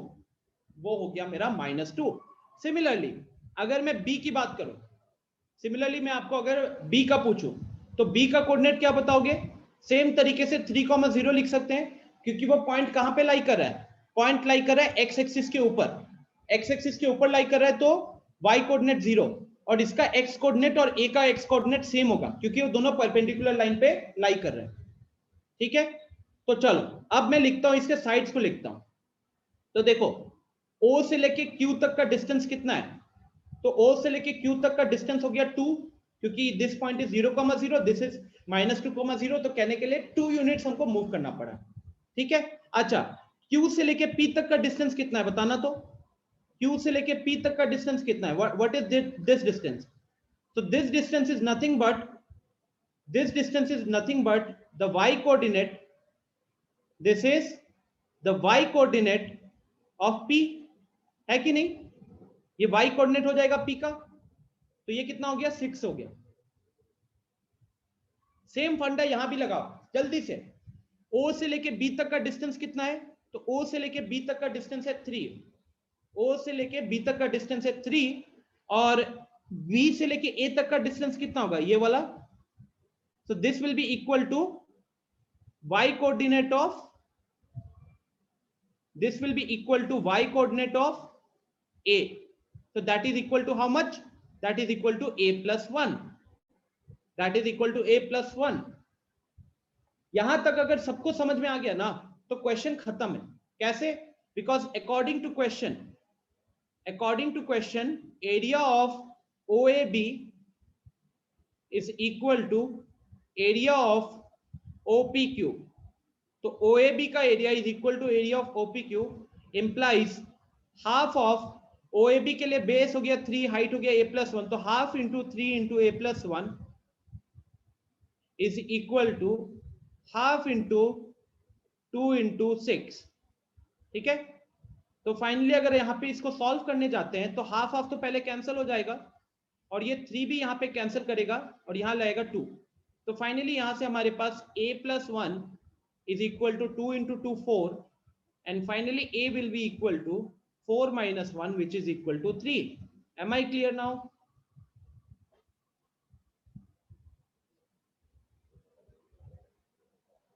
वो हो गया मेरा -2। सिमिलरली अगर मैं B की बात करूं, सिमिलरली मैं आपको अगर B का पूछूं, तो B का कोऑर्डिनेट क्या बताओगे? सेम तरीके से 3,0 लिख सकते हैं। क्योंकि वो पॉइंट कहां पे लाई कर रहा है, पॉइंट लाई कर रहा है एक्स एक्सिस के ऊपर, एक्स एक्सिस के ऊपर लाई कर रहा है, तो वाई कोऑर्डिनेट 0 और इसका एक्स कोऑर्डिनेट और ए का एक्स कोऑर्डिनेट सेम होगा क्योंकि वो दोनों परपेंडिकुलर लाइन पे लाई कर रहे हैं। ठीक है, तो चलो अब मैं लिखता हूं, इसके साइड्स को लिखता हूं। तो देखो O से लेके Q तक का डिस्टेंस कितना है, तो O से लेके Q तक का डिस्टेंस हो गया 2, क्योंकि this point is 0,0, this is -2,0, तो कहने के लिए 2 यूनिट्स हमको मूव करना पड़ा। ठीक है, अच्छा Q से लेके P तक का डिस्टेंस कितना है बताना, तो Q से लेके P तक का डिस्टेंस कितना है, what is this distance, so this distance is nothing but the y coordinate, this is the y coordinate of P, है कि नहीं, ये y कोऑर्डिनेट हो जाएगा P का, तो ये कितना हो गया 6 हो गया। सेम फंडा यहां भी लगाओ जल्दी से। O से लेके B तक का डिस्टेंस कितना है, तो O से लेके B तक का डिस्टेंस है 3, O से लेके B तक का डिस्टेंस है 3, और B से लेके A तक का डिस्टेंस कितना होगा, ये वाला, so this will be equal to y coordinate of, this will be equal to y coordinate of A, so that is equal to how much, that is equal to A plus 1, that is equal to A plus 1। यहां तक अगर सबको समझ में आ गया ना तो क्वेश्चन खत्म है। कैसे, because according to question area of OAB is equal to area of OPQ, तो OAB का area is equal to area of OPQ, implies half of OAB के लिए बेस हो गया 3, हाइट हो गया A plus 1, तो half into 3 into A plus 1 is equal to half into 2 into 6। ठीक है, तो फाइनली अगर यहाँ पे इसको सॉल्व करने जाते हैं तो हाफ हाफ तो पहले कैंसिल हो जाएगा और ये 3 भी यहाँ पे कैंसिल करेगा और यहाँ लाएगा 2, तो फाइनली यहाँ से हमारे पास A plus 1 is equal to 2 into 2 4, and finally A will be equal to 4 minus 1 which is equal to 3। Am I clear now?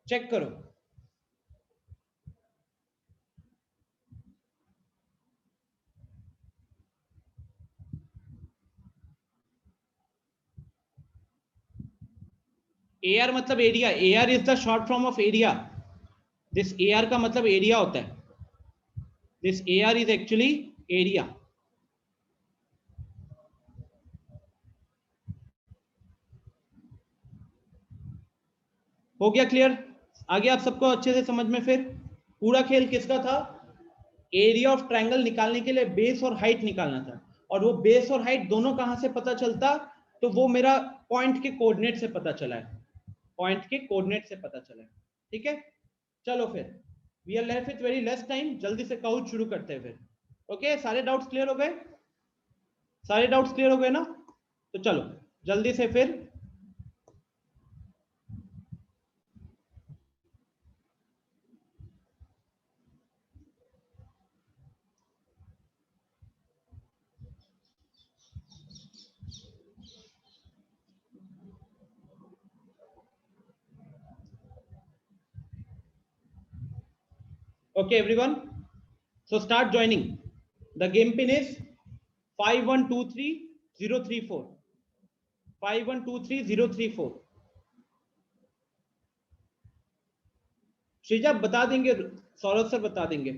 Check करो। AR मतलब area, AR is the short form of area, this AR का मतलब area होता है, this AR is actually area. हो गया clear, आ गया आप सबको अच्छे से समझ में। फिर पूरा खेल किसका था, एरिया ऑफ ट्रायंगल निकालने के लिए बेस और हाइट निकालना था, और वो बेस और हाइट दोनों कहां से पता चलता, तो वो मेरा पॉइंट के कोऑर्डिनेट से पता चला है, पॉइंट के कोऑर्डिनेट से पता चला है। ठीक है, चलो फिर we are left with very less time, जल्दी से काउंट शुरू करते हैं फिर। ओके, सारे डाउट्स क्लियर हो गए, सारे डाउट्स क्लियर हो गए ना, तो चलो जल्दी से फिर okay everyone, so start joining. The game pin is 5123034, 5123034। Sreeja बता देंगे, सौरभ सर बता देंगे।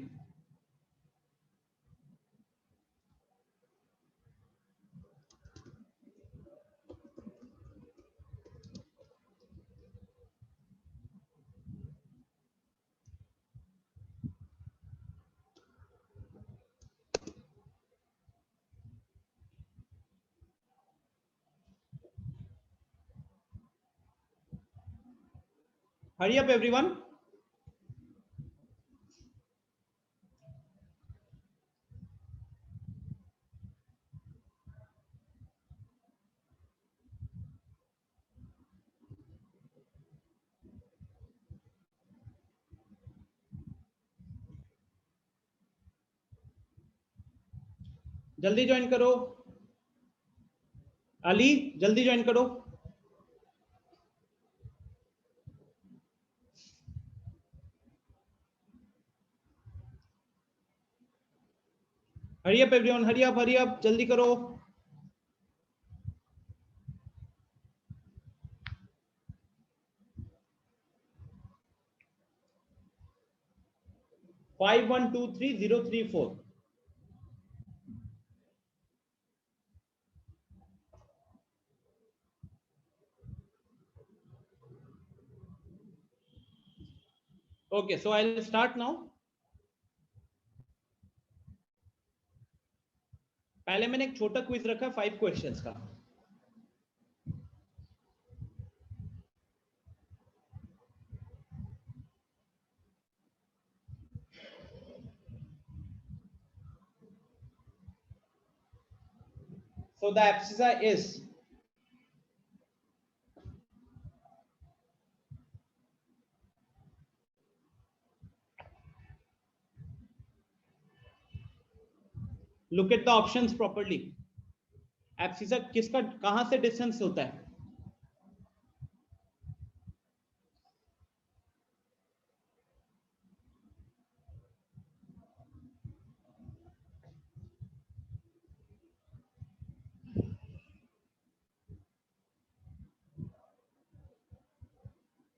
Hurry up everyone. जल्दी ज्वाइन करो, अली जल्दी ज्वाइन करो। Hurry up everyone, hurry up, जल्दी करो। Five 1 2 3 0 3 4। Okay, so I'll start now. पहले मैंने एक छोटा क्विज रखा 5 क्वेश्चंस का। So the abscissa is look at the options properly. Abscissa किसका कहां से डिस्टेंस होता है?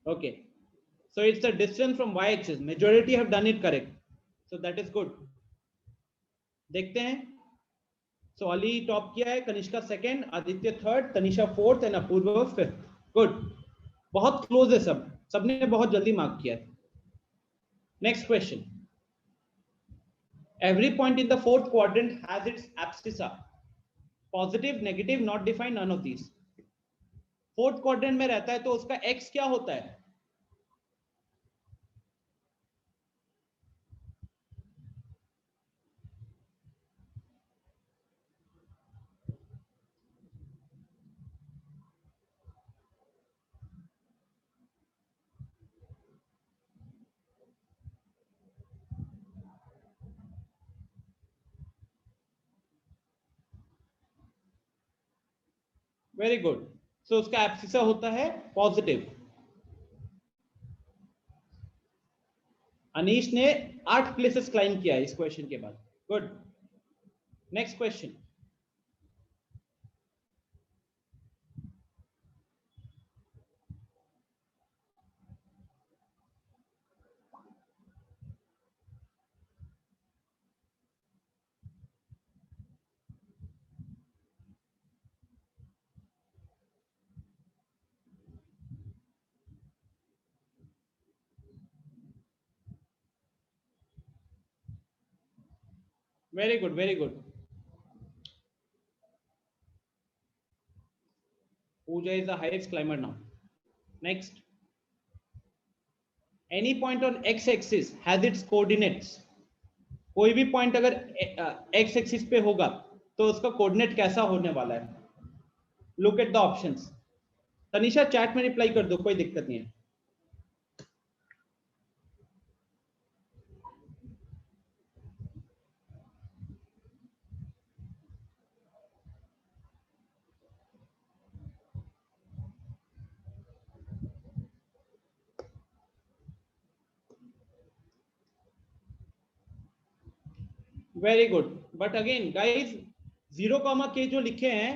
Okay, so it's the distance from y-axis. Majority have done it correct, so that is good. देखते हैं। So अली टॉप किया है, Kanishka second, Aditya third, Tanisha fourth and Apurva fifth. Good, बहुत क्लोज है सब, सबने बहुत जल्दी मार्क किया है। Next question, every point in the fourth quadrant has its abscissa, positive, negative, not defined, none of these. Fourth quadrant में रहता है तो उसका एक्स क्या होता है? वेरी गुड, सो उसका एब्सिसा होता है पॉजिटिव। अनीश ने 8 प्लेसेस क्लाइम किया है इस क्वेश्चन के बाद। Good, next question, very good, very good. Pooja is the highest climber now. Next, any point on x-axis has its coordinates. कोई भी पॉइंट अगर x एक्सिस पे होगा तो उसका कोऑर्डिनेट कैसा होने वाला है? Look at the options. Tanisha chat में रिप्लाई कर दो, कोई दिक्कत नहीं है। Very good, but again guys, 0, जो लिखे हैं,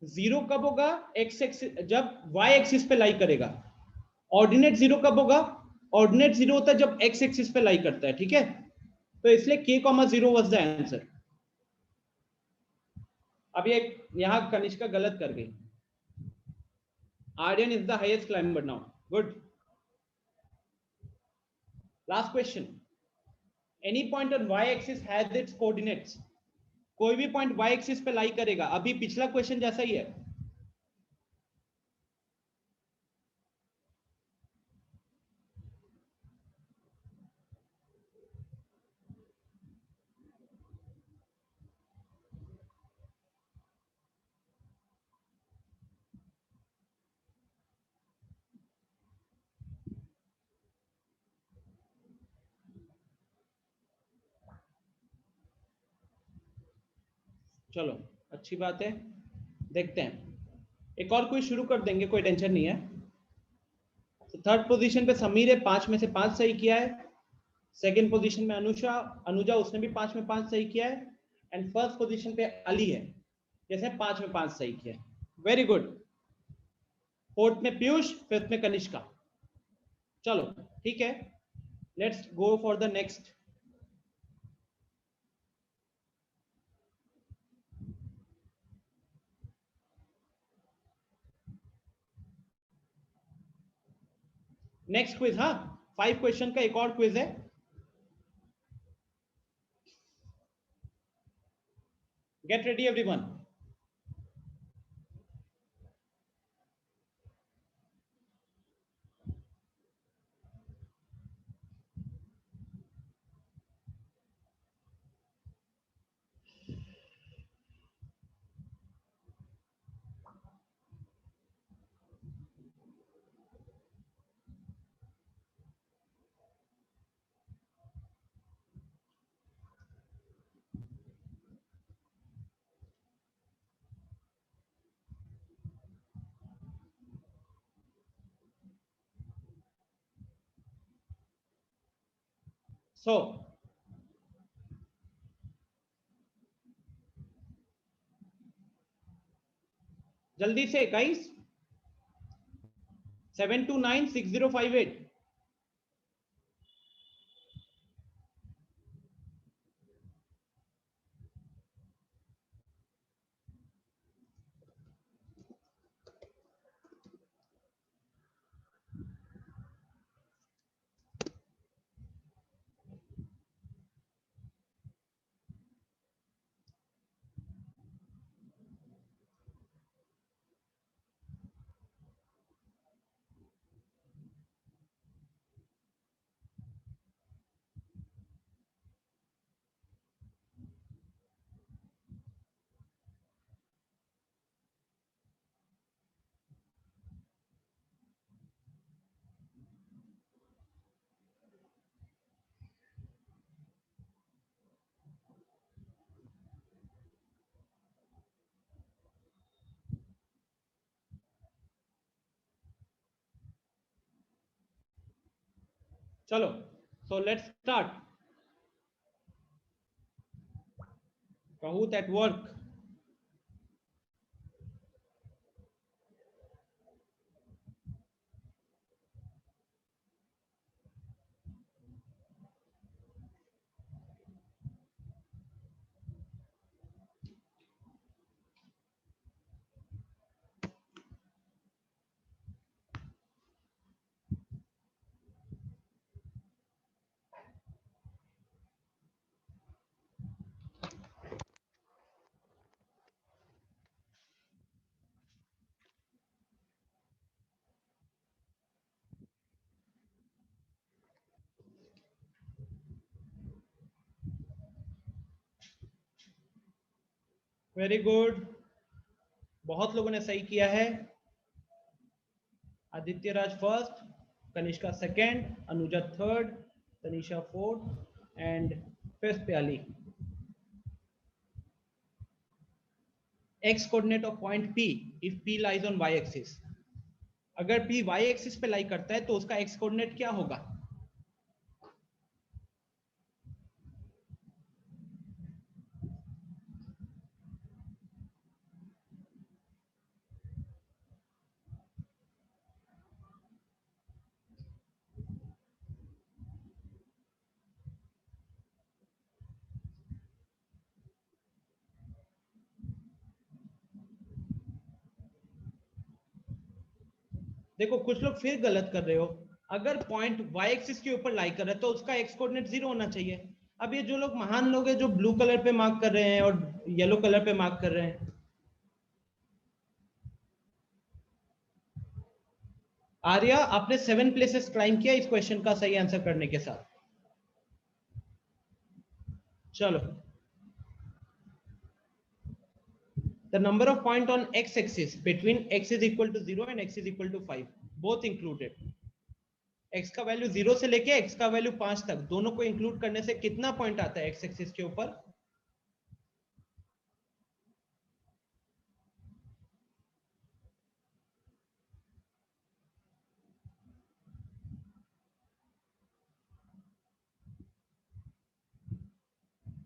0 कब होगा? एक्स एक्सिस, जब y एक्सिस पे लाई करेगा। ऑर्डिनेट 0 कब होगा? ऑर्डिनेट 0 होता है जब x एक्सिस पे लाई करता है, ठीक है? तो इसलिए k,0 वाज द आंसर। अब ये यहां कनिष्का गलत कर गई। Aryan is the highest climber now. Good, last question, any point on y axis has its coordinates. कोई भी पॉइंट y एक्सिस पे लाई करेगा, अभी पिछला क्वेश्चन जैसा ही है। चलो अच्छी बात है, देखते हैं। एक और कोई शुरू कर देंगे, कोई टेंशन नहीं है। तो थर्ड पोजीशन पे समीर है, 5 में से 5 सही किया है। सेकंड पोजीशन में अनुजा, उसने भी 5 में 5 सही किया है। एंड फर्स्ट पोजीशन पे अली है, जैसे 5 में 5 सही किया, वेरी गुड। फोर्थ में पीयूष, फिफ्थ में कनिष्का। चलो ठीक है, let's go for the next. Next quiz, हाँ 5 क्वेश्चन का एक और क्विज है। Get ready everyone. सो जल्दी से गाइस, 7296058। चलो, so let's start. Kahoot at work। Very good, बहुत लोगों ने सही किया है। Aditya Raj first, Kanishka second, Anuja third, Tanisha fourth and fifth पे Ali. X coordinate of point P if P lies on y axis. अगर P y एक्सिस पे लाई करता है तो उसका एक्स कोऑर्डिनेट क्या होगा? देखो कुछ लोग फिर गलत कर रहे हो। अगर पॉइंट y एक्सिस के ऊपर लाई कर रहा है तो उसका एक्स कोऑर्डिनेट 0 होना चाहिए। अब ये जो लोग महान लोग हैं जो ब्लू कलर पे मार्क कर रहे हैं और येलो कलर पे मार्क कर रहे हैं, आर्या आपने 7 प्लेसेस क्लाइम किया इस क्वेश्चन का सही आंसर करने के साथ। चलो, the number of point on x axis between x is equal to 0 and x is equal to 5 both included। x का वैल्यू 0 से लेके x का वैल्यू 5 तक दोनों को इंक्लूड करने से कितना पॉइंट आता है x एक्सिस के ऊपर?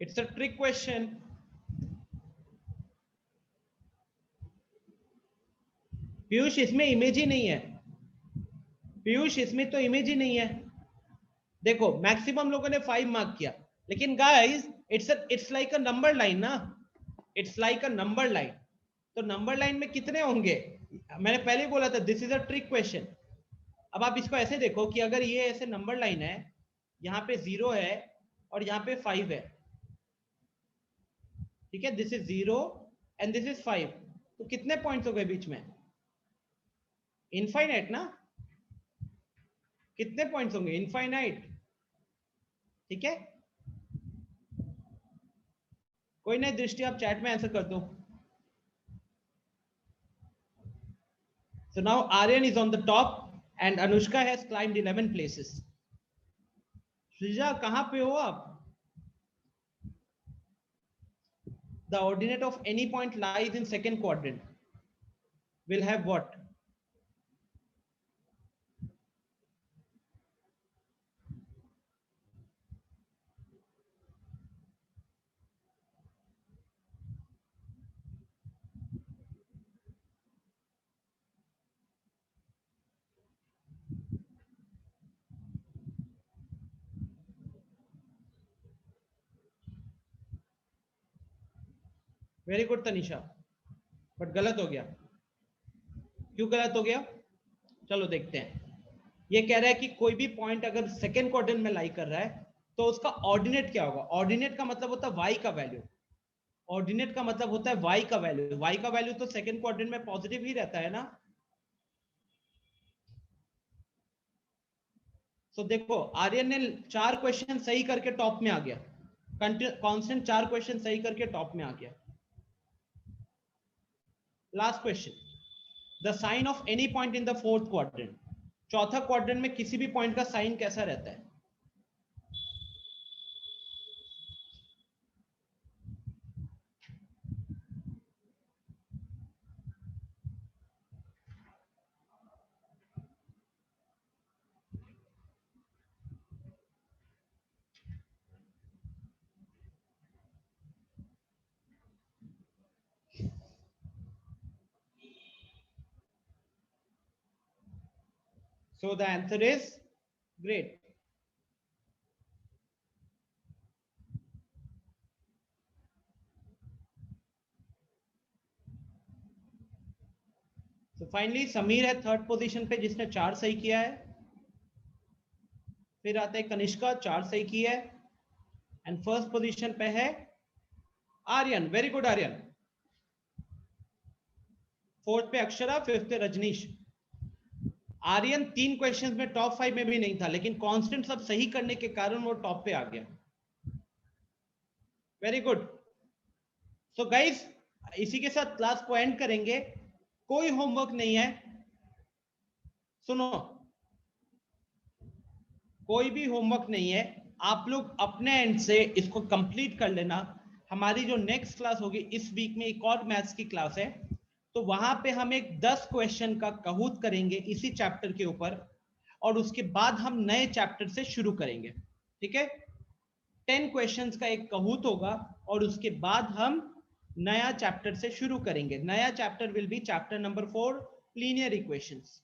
It's a trick question। Piyush इसमें इमेज ही नहीं है, पीयूष इसमें तो इमेज ही नहीं है। देखो मैक्सिमम लोगों ने 5 मार्क किया, लेकिन guys it's like a number line ना, it's like a number line. तो नंबर लाइन में कितने होंगे, मैंने पहले बोला था this is a trick question. अब आप इसको ऐसे देखो कि अगर ये ऐसे नंबर लाइन है, यहाँ पे 0 है और यहाँ पे 5 है, ठीक है, this is 0 and this is 5, तो कितने पॉइंट्स हो गए बीच में, इनफाइनाइट ना, कितने पॉइंट्स होंगे, इनफाइनाइट, ठीक है। कोई नहीं दृष्टि, आप चैट में आंसर कर दो। So now Aryan is on the top and Anushka has climbed 11 places. Shrija, कहाँ पे हो आप? The ordinate of any point lies in second quadrant. Will have what? Very good Tanisha, but गलत हो गया। क्यों गलत हो गया, चलो देखते हैं। ये कह रहा है कि कोई भी पॉइंट अगर सेकेंड क्वाड्रेंट में लाई कर रहा है तो उसका ऑर्डिनेट क्या होगा। ऑर्डिनेट का मतलब होता है y का वैल्यू, ऑर्डिनेट का मतलब होता है y का वैल्यू। y का वैल्यू तो सेकेंड क्वाड्रेंट में पॉजिटिव ही रहता है ना। तो देखो आर्यन ने 4 क्वेश्चन सही करके टॉप में आ गया, कांस्टेंट 4 क्वेश्चन सही करके टॉप में आ गया। Last question, the sign of any point in the fourth quadrant, चौथा क्वाड्रेंट में किसी भी पॉइंट का साइन कैसा रहता है। So the answer is great. So finally Sameer है थर्ड पोजीशन पे जिसने 4 सही किया है। फिर आता है कनिष्का 4 सही की है एंड फर्स्ट पोजीशन पे है Aryan. Very good Aryan. Fourth पे अक्षरा, फिफ्थ पे रजनीश। आर्यन 3 क्वेश्चंस में टॉप 5 में भी नहीं था, लेकिन कांस्टेंट सब सही करने के कारण वो टॉप पे आ गया। Very good. सो गाइस इसी के साथ क्लास को एंड करेंगे। कोई होमवर्क नहीं है, सुनो, कोई भी होमवर्क नहीं है, आप लोग अपने एंड से इसको कंप्लीट कर लेना। हमारी जो नेक्स्ट क्लास होगी इस वीक में एक और मैथ्स की क्लास है, तो वहां पे हम एक 10 क्वेश्चन का कहूत करेंगे इसी चैप्टर के ऊपर, और उसके बाद हम नए चैप्टर से शुरू करेंगे, ठीक है। 10 क्वेश्चंस का एक कहूत होगा और उसके बाद हम नया चैप्टर से शुरू करेंगे। नया chapter will be chapter number 4 linear equations.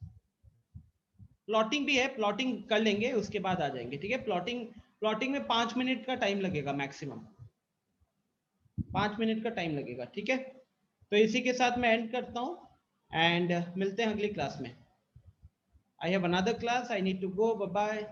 Plotting भी है, प्लॉटिंग कर लेंगे उसके बाद आ जाएंगे, ठीक है। प्लॉटिंग में 5 मिनट का टाइम लगेगा, मैक्सिमम 5 मिनट का टाइम लगेगा, ठीक है। तो इसी के साथ मैं एंड करता हूं एंड मिलते हैं अगली क्लास में। I have another class, I need to go, bye bye.